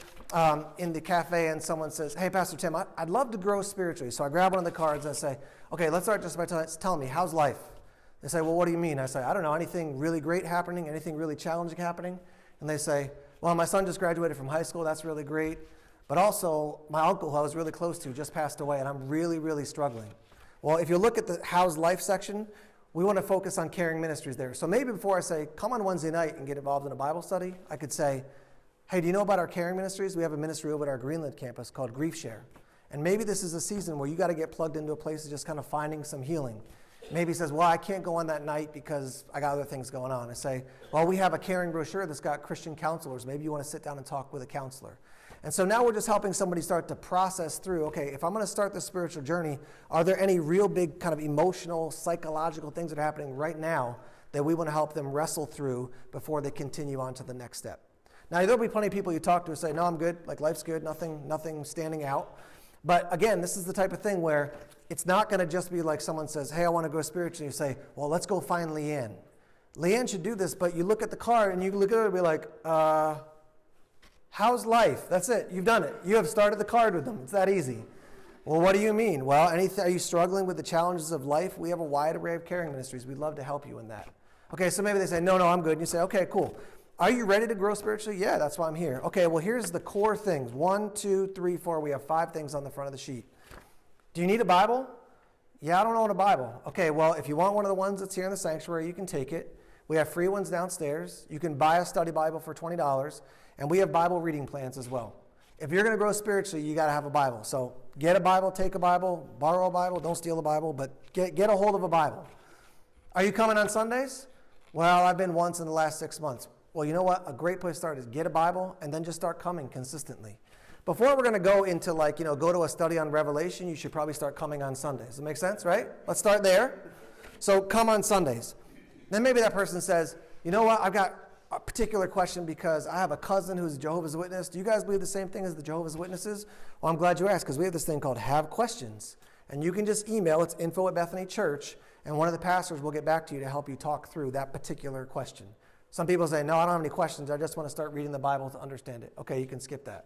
in the cafe, and someone says, hey, Pastor Tim, I'd love to grow spiritually. So I grab one of the cards and I say, okay, let's start just by telling me, how's life? They say, well, what do you mean? I say, I don't know, anything really great happening, anything really challenging happening? And they say, well, my son just graduated from high school, that's really great. But also, my uncle, who I was really close to, just passed away, and I'm really, really struggling. Well, if you look at the How's Life section, we want to focus on caring ministries there. So maybe before I say, come on Wednesday night and get involved in a Bible study, I could say, Hey, do you know about our caring ministries? We have a ministry over at our Greenland campus called Grief Share. And maybe this is a season where you got to get plugged into a place of just kind of finding some healing. Maybe he says, well, I can't go on that night because I got other things going on. I say, well, we have a caring brochure that's got Christian counselors. Maybe you want to sit down and talk with a counselor. And so now we're just helping somebody start to process through, okay, if I'm going to start this spiritual journey, are there any real big kind of emotional, psychological things that are happening right now that we want to help them wrestle through before they continue on to the next step? Now, there'll be plenty of people you talk to who say, no, I'm good, like life's good, nothing standing out. But again, this is the type of thing where it's not going to just be like someone says, hey, I want to go spiritually. You say, well, let's go find Leanne. Leanne should do this, but you look at the card and you look at it and be like, how's life? That's it. You've done it. You have started the card with them. It's that easy. Well, what do you mean? Well, are you struggling with the challenges of life? We have a wide array of caring ministries. We'd love to help you in that. Okay, so maybe they say, no, I'm good. And you say, okay, cool. Are you ready to grow spiritually? Yeah, that's why I'm here. Okay, well, here's the core things. 1, 2, 3, 4. We have 5 things on the front of the sheet. Do you need a Bible? Yeah, I don't own a Bible. Okay, well, if you want one of the ones that's here in the sanctuary, you can take it. We have free ones downstairs. You can buy a study Bible for $20. And we have Bible reading plans as well. If you're going to grow spiritually, you got to have a Bible. So get a Bible, take a Bible, borrow a Bible. Don't steal a Bible, but get a hold of a Bible. Are you coming on Sundays? Well, I've been once in the last 6 months. Well, you know what? A great place to start is get a Bible and then just start coming consistently. Before we're going to go into go to a study on Revelation, you should probably start coming on Sundays. Does that make sense, right? Let's start there. So come on Sundays. Then maybe that person says, you know what? I've got a particular question because I have a cousin who's a Jehovah's Witness. Do you guys believe the same thing as the Jehovah's Witnesses? Well, I'm glad you asked because we have this thing called Have Questions. And you can just email. It's info@Bethany Church. And one of the pastors will get back to you to help you talk through that particular question. Some people say, no, I don't have any questions. I just want to start reading the Bible to understand it. Okay, you can skip that.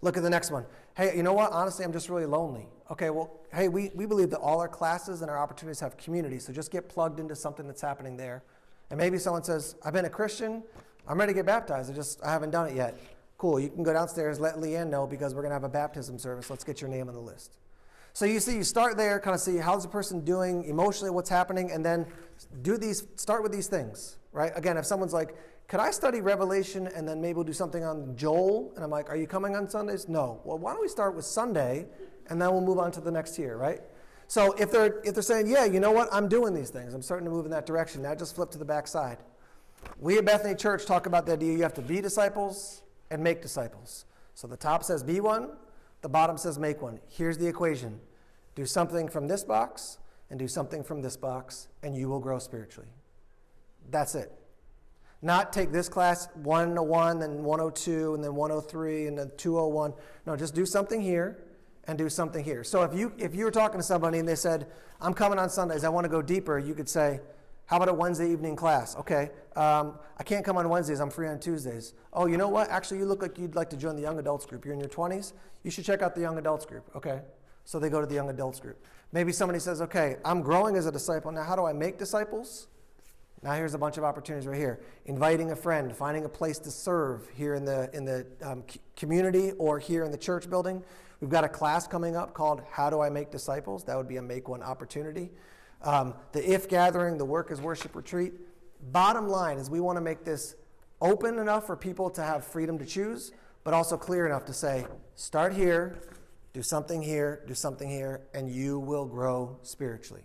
Look at the next one. Hey, you know what? Honestly, I'm just really lonely. Okay, well, hey, we believe that all our classes and our opportunities have community, so just get plugged into something that's happening there. And maybe someone says, I've been a Christian. I'm ready to get baptized. I haven't done it yet. Cool, you can go downstairs, let Leanne know because we're going to have a baptism service. Let's get your name on the list. So you see, you start there, kind of see how's the person doing emotionally, what's happening, and then start with these things, right? Again, if someone's like, could I study Revelation and then maybe we'll do something on Joel? And I'm like, are you coming on Sundays? No. Well, why don't we start with Sunday and then we'll move on to the next year, right? So if they're saying, yeah, you know what, I'm doing these things, I'm starting to move in that direction, now just flip to the back side. We at Bethany Church talk about the idea you have to be disciples and make disciples. So the top says be one, the bottom says make one. Here's the equation. Do something from this box and do something from this box, and you will grow spiritually. That's it. Not take this class 101, then 102, and then 103, and then 201. No, just do something here and do something here. So if you were talking to somebody and they said, I'm coming on Sundays, I want to go deeper, you could say, how about a Wednesday evening class? Okay, I can't come on Wednesdays, I'm free on Tuesdays. Oh, you know what? Actually, you look like you'd like to join the young adults group. You're in your 20s, you should check out the young adults group. Okay, so they go to the young adults group. Maybe somebody says, okay, I'm growing as a disciple. Now, how do I make disciples? Now here's a bunch of opportunities right here. Inviting a friend, finding a place to serve here in the community or here in the church building. We've got a class coming up called How Do I Make Disciples? That would be a Make One opportunity. The IF gathering, the Work is Worship retreat. Bottom line is we want to make this open enough for people to have freedom to choose, but also clear enough to say, start here, do something here, and you will grow spiritually.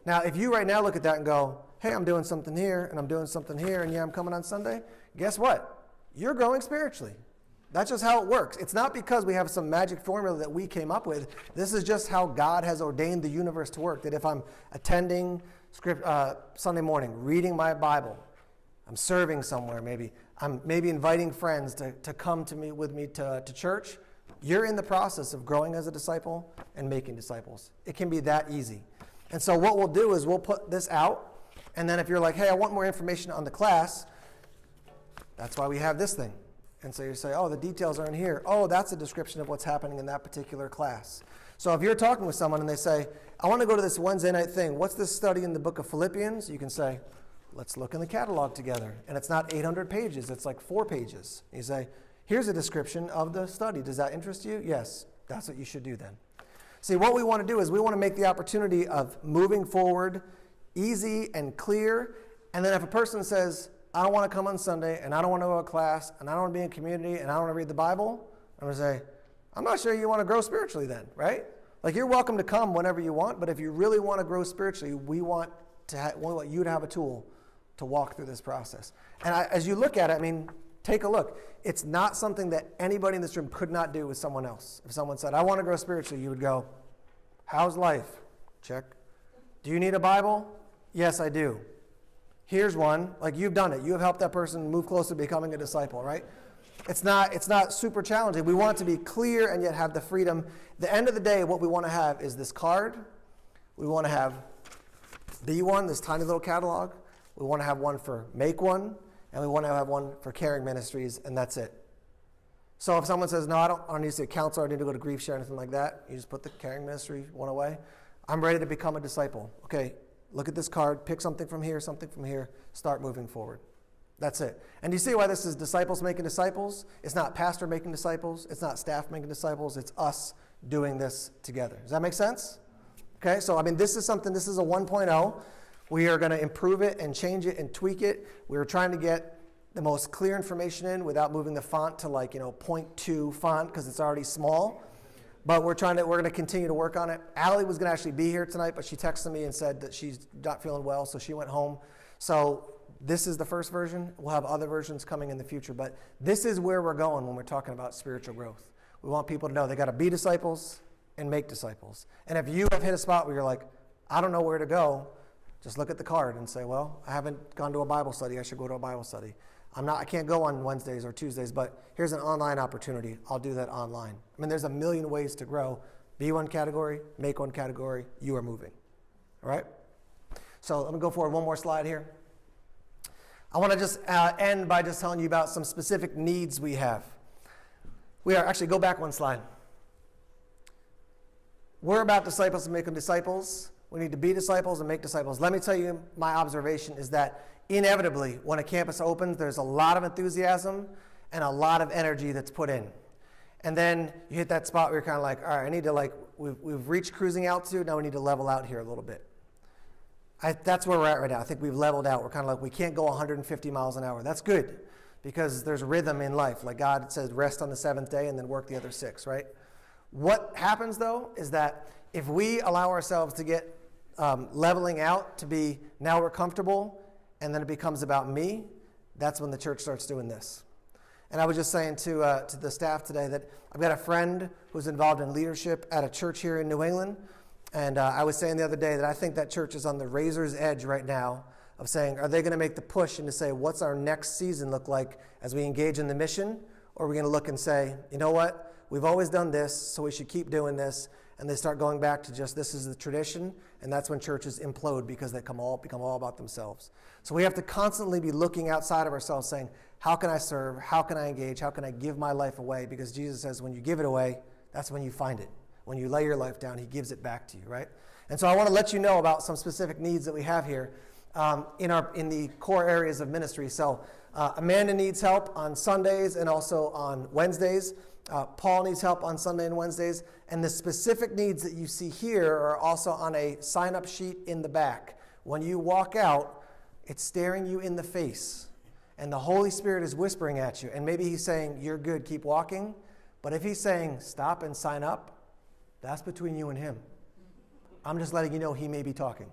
Now, if you right now look at that and go, hey, I'm doing something here, and I'm doing something here, and yeah, I'm coming on Sunday, guess what? You're growing spiritually. That's just how it works. It's not because we have some magic formula that we came up with. This is just how God has ordained the universe to work. That if I'm attending Sunday morning, reading my Bible, I'm serving somewhere maybe, I'm maybe inviting friends to come with me to church, you're in the process of growing as a disciple and making disciples. It can be that easy. And so what we'll do is we'll put this out, and then if you're like, hey, I want more information on the class, that's why we have this thing. And so you say, oh, the details are in here. Oh, that's a description of what's happening in that particular class. So if you're talking with someone and they say, I want to go to this Wednesday night thing. What's this study in the book of Philippians? You can say, let's look in the catalog together. And it's not 800 pages. It's like 4 pages. You say, here's a description of the study. Does that interest you? Yes, that's what you should do then. See, what we want to do is we want to make the opportunity of moving forward easy and clear. And then if a person says, I don't want to come on Sunday, and I don't want to go to class, and I don't want to be in community, and I don't want to read the Bible, I'm going to say, I'm not sure you want to grow spiritually then, right? Like, you're welcome to come whenever you want, but if you really want to grow spiritually, we want you to have a tool to walk through this process. And as you look at it, I mean, take a look. It's not something that anybody in this room could not do with someone else. If someone said, I want to grow spiritually, you would go, how's life? Check. Do you need a Bible? Yes, I do. Here's one. Like, you've done it. You have helped that person move closer to becoming a disciple, right? It's not super challenging. We want it to be clear and yet have the freedom. The end of the day, what we want to have is this card. We want to have B1, this tiny little catalog. We want to have one for Make One, and we want to have one for Caring Ministries, and that's it. So if someone says, no, I don't need to see a counselor, I need to go to grief share, anything like that, you just put the Caring Ministry one away. I'm ready to become a disciple. Okay, look at this card, pick something from here, start moving forward. That's it. And you see why this is disciples making disciples? It's not pastor making disciples. It's not staff making disciples. It's us doing this together. Does that make sense? Okay, so this is a 1.0. We are going to improve it and change it and tweak it. We're trying to get the most clear information in without moving the font to 0.2 font because it's already small. But we're going to continue to work on it. Allie was going to actually be here tonight, but she texted me and said that she's not feeling well, so she went home. So this is the first version. We'll have other versions coming in the future, but this is where we're going when we're talking about spiritual growth. We want people to know they got to be disciples and make disciples. And if you have hit a spot where you're like, I don't know where to go, just look at the card and say, well, I haven't gone to a Bible study. I should go to a Bible study. I can't go on Wednesdays or Tuesdays, but here's an online opportunity. I'll do that online. There's a million ways to grow. Be one category, make one category, you are moving. All right? So let me go forward one more slide here. I want to just end by just telling you about some specific needs we have. Actually, go back one slide. We're about disciples and making disciples. We need to be disciples and make disciples. Let me tell you, my observation is that inevitably, when a campus opens, there's a lot of enthusiasm and a lot of energy that's put in. And then you hit that spot where you're kind of like, all right, I need to we've reached cruising altitude, now we need to level out here a little bit. That's where we're at right now. I think we've leveled out. We're kind of we can't go 150 miles an hour. That's good because there's rhythm in life. Like God says, rest on the seventh day and then work the other 6, right? What happens, though, is that if we allow ourselves to get leveling out to be now we're comfortable and then it becomes about me, that's when the church starts doing this. And I was just saying to the staff today that I've got a friend who's involved in leadership at a church here in New England. And I was saying the other day that I think that church is on the razor's edge right now of saying, are they going to make the push and to say, what's our next season look like as we engage in the mission? Or are we going to look and say, you know what? We've always done this, so we should keep doing this. And they start going back to just this is the tradition. And that's when churches implode because they become all about themselves. So we have to constantly be looking outside of ourselves saying, how can I serve? How can I engage? How can I give my life away? Because Jesus says when you give it away, that's when you find it. When you lay your life down, he gives it back to you, right? And so I want to let you know about some specific needs that we have here in the core areas of ministry. So Amanda needs help on Sundays and also on Wednesdays. Paul needs help on Sunday and Wednesdays. And the specific needs that you see here are also on a sign-up sheet in the back. When you walk out, it's staring you in the face. And the Holy Spirit is whispering at you. And maybe he's saying, you're good, keep walking. But if he's saying, stop and sign up, that's between you and him. I'm just letting you know he may be talking.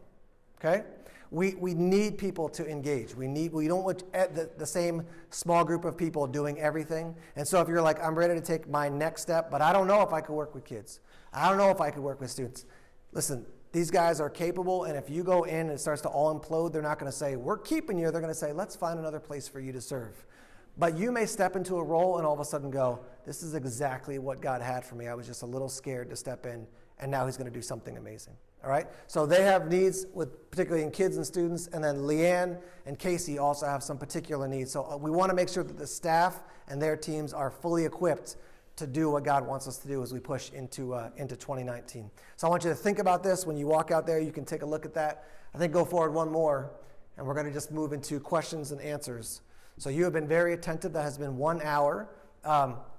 Okay? We need people to engage. We don't want the same small group of people doing everything. And so if you're like, I'm ready to take my next step, but I don't know if I could work with kids. I don't know if I could work with students. Listen, these guys are capable, and if you go in and it starts to all implode, they're not going to say, we're keeping you. They're going to say, let's find another place for you to serve. But you may step into a role and all of a sudden go, this is exactly what God had for me. I was just a little scared to step in, and now he's going to do something amazing. All right? So they have needs, particularly in kids and students, and then Leanne and Casey also have some particular needs. So we want to make sure that the staff and their teams are fully equipped to do what God wants us to do as we push into 2019. So I want you to think about this. When you walk out there, you can take a look at that. I think go forward one more, and we're going to just move into questions and answers. So you have been very attentive. That has been 1 hour.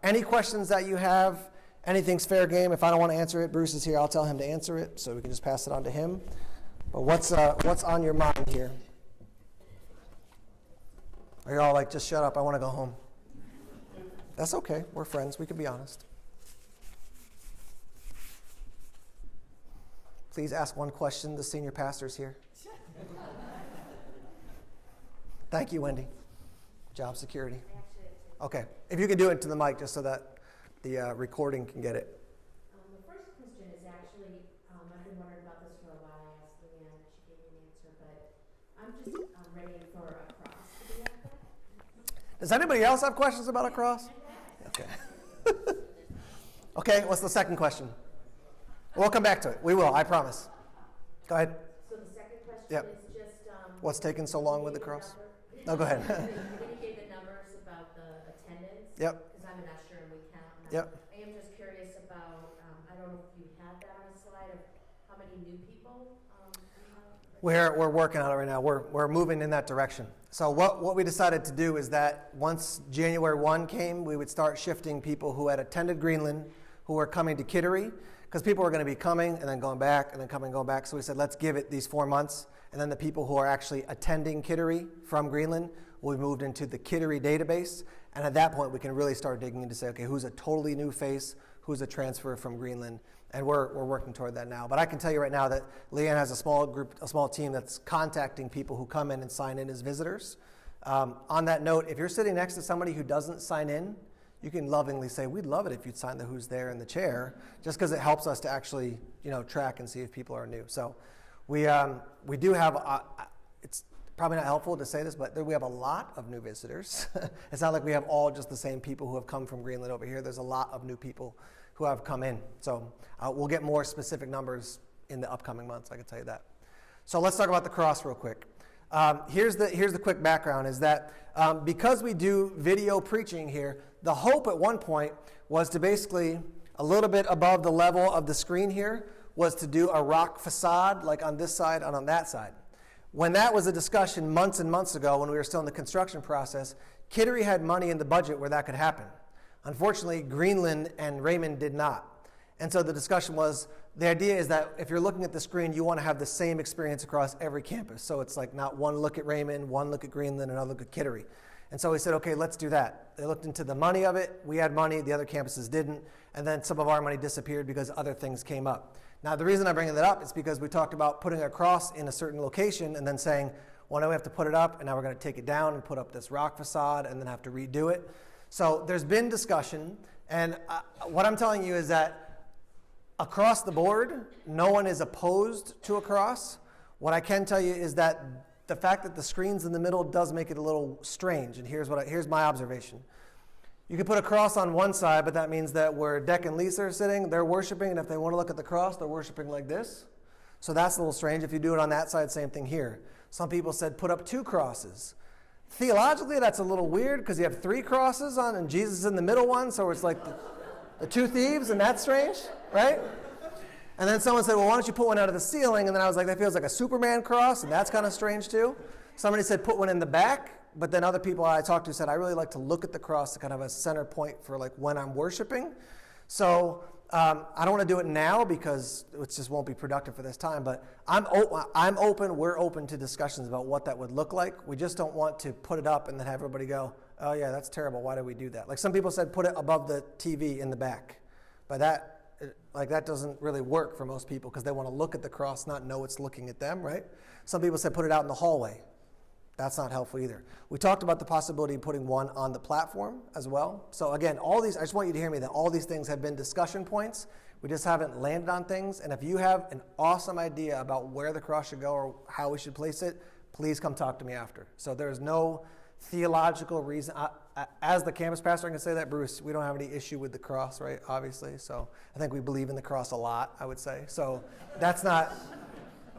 Any questions that you have, anything's fair game. If I don't want to answer it, Bruce is here. I'll tell him to answer it, so we can just pass it on to him. But what's on your mind here? Are you all like, just shut up, I want to go home? That's okay. We're friends. We can be honest. Please ask one question. The senior pastor's here. Thank you, Wendy. Job security. Okay. If you can do it to the mic just so that the recording can get it. The first question is actually, I've been wondering about this for a while. I asked Leanne, she gave me an answer, but I'm just ready for a cross to be up there. Does anybody else have questions about a cross? Okay. Okay, what's the second question? We'll come back to it. We will, I promise. Go ahead. So the second question Yep. is just... What's taking so long with the cross? No, go ahead. You gave the numbers about the attendance. Yep. Because I'm an usher and we count. Yep. I am just curious about, I don't know if you had that on a slide of how many new people you have. We're working on it right now. We're moving in that direction. So what we decided to do is that once January 1 came, we would start shifting people who had attended Greenland, who were coming to Kittery, because people were going to be coming and then going back and then coming and going back. So we said, let's give it these 4 months. And then the people who are actually attending Kittery from Greenland will be moved into the Kittery database. And at that point, we can really start digging into say, okay, who's a totally new face, who's a transfer from Greenland. And we're working toward that now. But I can tell you right now that Leanne has a small team that's contacting people who come in and sign in as visitors. On that note, if you're sitting next to somebody who doesn't sign in, you can lovingly say, we'd love it if you'd sign the who's there in the chair, just because it helps us to actually, track and see if people are new. So we do have, it's probably not helpful to say this, but we have a lot of new visitors. It's not like we have all just the same people who have come from Greenland over here. There's a lot of new people who have come in. So we'll get more specific numbers in the upcoming months, I can tell you that. So let's talk about the cross real quick. Here's the quick background is that because we do video preaching here, the hope at one point was to basically, a little bit above the level of the screen here, was to do a rock facade like on this side and on that side. When that was a discussion months and months ago when we were still in the construction process, Kittery had money in the budget where that could happen. Unfortunately, Greenland and Raymond did not. And so the discussion was, the idea is that if you're looking at the screen, you want to have the same experience across every campus. So it's like not one look at Raymond, one look at Greenland, another look at Kittery. And so we said, okay, let's do that. They looked into the money of it. We had money, the other campuses didn't. And then some of our money disappeared because other things came up. Now, the reason I'm bringing that up is because we talked about putting a cross in a certain location and then saying, well, now we have to put it up, and now we're going to take it down and put up this rock facade and then have to redo it. So there's been discussion. And what I'm telling you is that across the board, no one is opposed to a cross. What I can tell you is that the fact that the screen's in the middle does make it a little strange. And here's my observation. You can put a cross on one side, but that means that where Deck and Lisa are sitting, they're worshiping. And if they want to look at the cross, they're worshiping like this. So that's a little strange. If you do it on that side, same thing here. Some people said put up 2 crosses. Theologically, that's a little weird because you have 3 crosses on and Jesus is in the middle one. So it's like the 2 thieves, and that's strange, right? And then someone said, well, why don't you put one out of the ceiling? And then I was like, that feels like a Superman cross, and that's kind of strange too. Somebody said put one in the back, but then other people I talked to said, I really like to look at the cross to kind of a center point for like when I'm worshiping. So I don't want to do it now because it just won't be productive for this time, but I'm open, we're open to discussions about what that would look like. We just don't want to put it up and then have everybody go, oh yeah, that's terrible, why did we do that? Like some people said put it above the TV in the back. By that, that doesn't really work for most people because they want to look at the cross, not know it's looking at them, right? Some people said put it out in the hallway. That's not helpful either. We talked about the possibility of putting one on the platform as well. So again, all these, I just want you to hear me that all these things have been discussion points. We just haven't landed on things. And if you have an awesome idea about where the cross should go or how we should place it, please come talk to me after. So there's no theological reason. As the campus pastor, I can say that, Bruce, we don't have any issue with the cross, right? Obviously. So I think we believe in the cross a lot, I would say. So that's not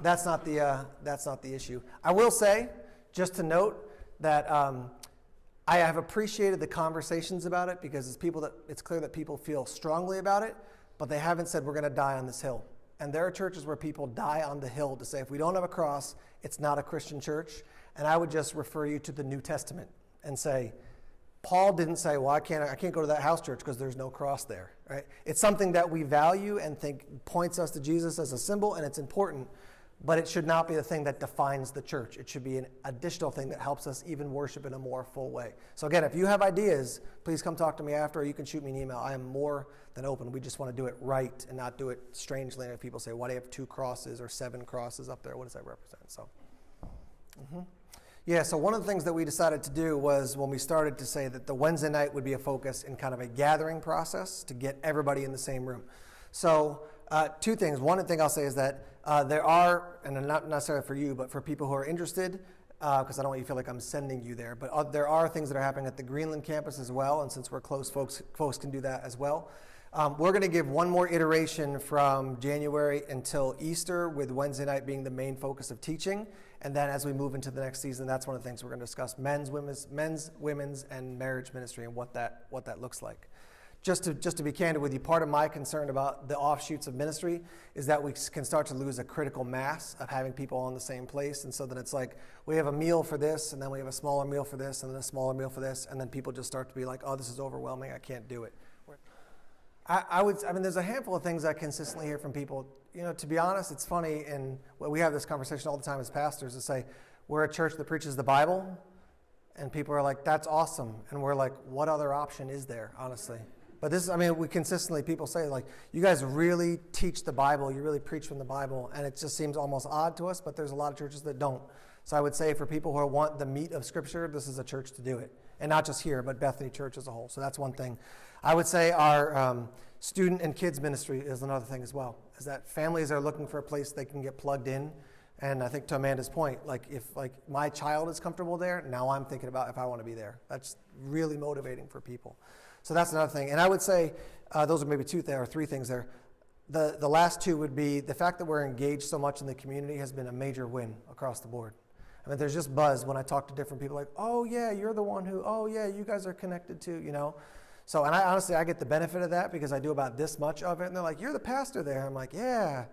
the issue. I will say, just to note that I have appreciated the conversations about it because it's clear that people feel strongly about it, but they haven't said we're going to die on this hill. And there are churches where people die on the hill to say if we don't have a cross, it's not a Christian church. And I would just refer you to the New Testament and say, Paul didn't say, well, I can't go to that house church because there's no cross there. Right? It's something that we value and think points us to Jesus as a symbol, and it's important. but it should not be the thing that defines the church. It should be an additional thing that helps us even worship in a more full way. So again, if you have ideas, please come talk to me after, or you can shoot me an email. I am more than open. We just want to do it right and not do it strangely. And if people say, why do you have 2 crosses or 7 crosses up there? What does that represent? So, Yeah, so one of the things that we decided to do was when we started to say that the Wednesday night would be a focus in kind of a gathering process to get everybody in the same room. So 2 things. One thing I'll say is that there are, and not necessarily for you, but for people who are interested, because I don't want you to feel like I'm sending you there, but there are things that are happening at the Greenland campus as well, and since we're close, folks can do that as well. We're going to give one more iteration from January until Easter, with Wednesday night being the main focus of teaching, and then as we move into the next season, that's one of the things we're going to discuss: men's, women's, and marriage ministry, and what that looks like. Just to be candid with you, part of my concern about the offshoots of ministry is that we can start to lose a critical mass of having people all in the same place, and so that it's like we have a meal for this, and then we have a smaller meal for this, and then a smaller meal for this, and then people just start to be like, oh, this is overwhelming, I can't do it. I mean, there's a handful of things I consistently hear from people. To be honest, it's funny, and we have this conversation all the time as pastors to say, we're a church that preaches the Bible, and people are like, that's awesome, and we're like, what other option is there, honestly? But we consistently, people say, like, you guys really teach the Bible, you really preach from the Bible, and it just seems almost odd to us, but there's a lot of churches that don't. So I would say for people who want the meat of Scripture, this is a church to do it. And not just here, but Bethany Church as a whole. So that's one thing. I would say our student and kids ministry is another thing as well, is that families are looking for a place they can get plugged in. And I think to Amanda's point, if my child is comfortable there, now I'm thinking about if I want to be there. That's really motivating for people. So that's another thing. And I would say those are maybe 2 or 3 things there. The last 2 would be the fact that we're engaged so much in the community has been a major win across the board. I mean, there's just buzz when I talk to different people, like, oh yeah, you're the one who, oh yeah, you guys are connected to, So, and I get the benefit of that because I do about this much of it. And they're like, you're the pastor there. I'm like, yeah,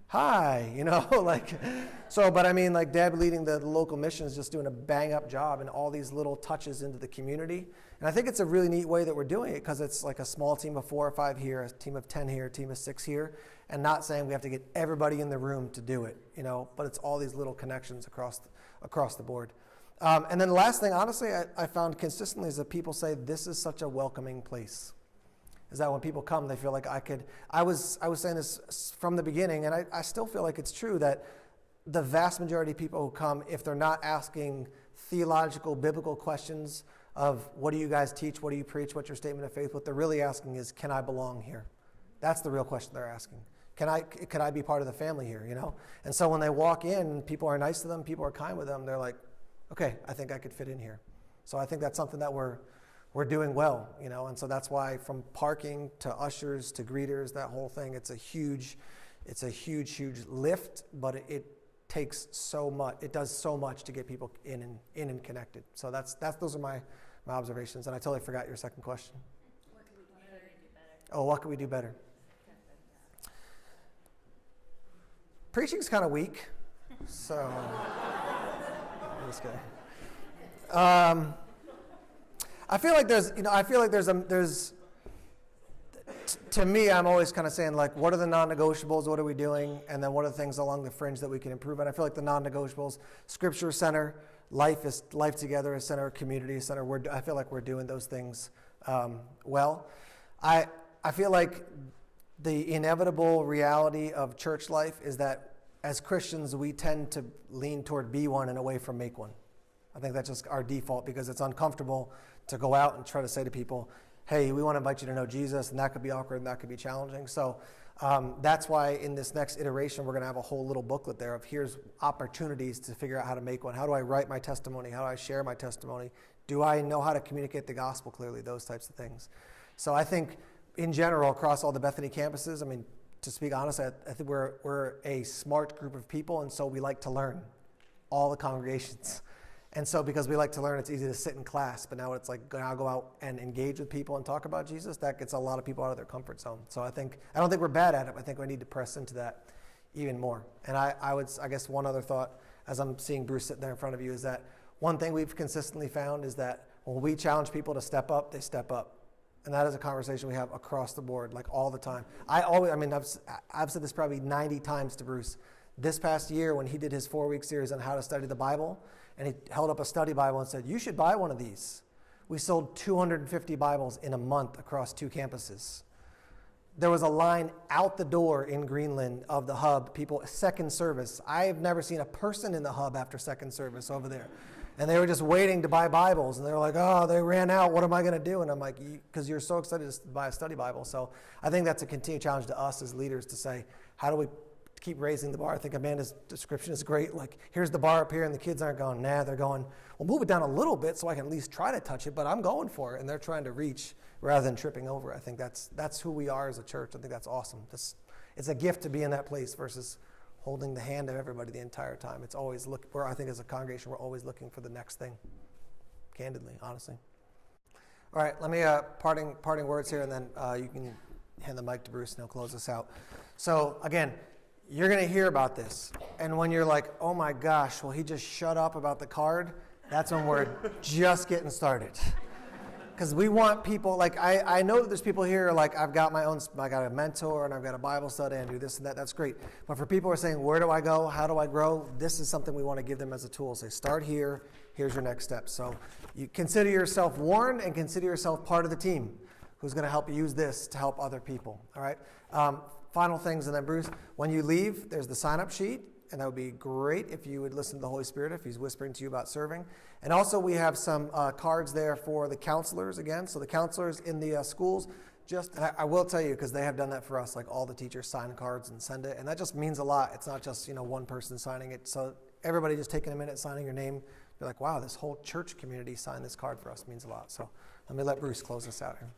hi, but I mean, like, Deb leading the local mission is just doing a bang up job and all these little touches into the community. And I think it's a really neat way that we're doing it, because it's like a small team of 4 or 5 here, a team of 10 here, a team of 6 here, and not saying we have to get everybody in the room to do it, but it's all these little connections across the board. And then the last thing, honestly, I found consistently is that people say this is such a welcoming place. Is that when people come, they feel like I was saying this from the beginning, and I still feel like it's true, that the vast majority of people who come, if they're not asking theological, biblical questions of what do you guys teach, what do you preach, what's your statement of faith, what they're really asking is, can I belong here? That's the real question they're asking. Can I be part of the family here, And so when they walk in, people are nice to them, people are kind with them, they're like, okay, I think I could fit in here. So I think that's something that we're doing well, and so that's why from parking to ushers to greeters, that whole thing, it's a huge lift, but it takes so much, it does so much to get people in and connected. So those are my observations, and I totally forgot your second question. What can we do better? Oh, what can we do better? Preaching's kind of weak, so I'm just kidding. I feel like there's to me, I'm always kind of saying, like, what are the non-negotiables, what are we doing, and then what are the things along the fringe that we can improve. And I feel like the non-negotiables, Scripture center, life together, a center, community center, I feel like we're doing those things well. I feel like the inevitable reality of church life is that as Christians, we tend to lean toward be one and away from make one. I think that's just our default, because it's uncomfortable to go out and try to say to people, hey, we want to invite you to know Jesus, and that could be awkward and that could be challenging. So that's why in this next iteration, we're going to have a whole little booklet there of here's opportunities to figure out how to make one. How do I write my testimony? How do I share my testimony? Do I know how to communicate the gospel clearly? Those types of things. So I think in general, across all the Bethany campuses, I mean, to speak honestly, I think we're a smart group of people, and so we like to learn, all the congregations. And so because we like to learn, it's easy to sit in class, but now it's like, now go out and engage with people and talk about Jesus. That gets a lot of people out of their comfort zone. So I don't think we're bad at it, but I think we need to press into that even more. And I guess one other thought, as I'm seeing Bruce sitting there in front of you, is that one thing we've consistently found is that when we challenge people to step up, they step up. And that is a conversation we have across the board, like all the time. I've said this probably 90 times to Bruce. this past year when he did his 4-week series on how to study the Bible, and he held up a study Bible and said, you should buy one of these. We sold 250 Bibles in a month across 2 campuses. There was a line out the door in Greenland of the hub, people, second service. I've never seen a person in the hub after second service over there. And they were just waiting to buy Bibles. And they were like, oh, they ran out. What am I going to do? And I'm like, because you're so excited to buy a study Bible. So I think that's a continued challenge to us as leaders to say, how do we keep raising the bar? I think Amanda's description is great. Like, here's the bar up here, and the kids aren't going, nah, they're going, well, move it down a little bit so I can at least try to touch it, but I'm going for it. And they're trying to reach rather than tripping over. I think that's who we are as a church. I think that's awesome. It's a gift to be in that place versus holding the hand of everybody the entire time. It's always I think as a congregation, we're always looking for the next thing, candidly, honestly. All right, let me parting words here, and then you can hand the mic to Bruce, and he'll close us out. So again, you're going to hear about this, and when you're like, oh my gosh, well, he just shut up about the card, that's when we're just getting started. Because we want people, like, I know that there's people here, like, I got a mentor, and I've got a Bible study, and I do this and that, that's great. But for people who are saying, where do I go, how do I grow, this is something we want to give them as a tool. Say, start here, here's your next step. So you consider yourself warned, and consider yourself part of the team who's going to help you use this to help other people, all right? Final things, and then Bruce, when you leave, there's the sign-up sheet, and that would be great if you would listen to the Holy Spirit if he's whispering to you about serving. And also we have some cards there for the counselors again. So the counselors in the schools, and I will tell you, because they have done that for us, like all the teachers sign cards and send it, and that just means a lot. It's not just one person signing it. So everybody just taking a minute, signing your name, be like, wow, this whole church community signed this card for us, means a lot. So let me let Bruce close us out here.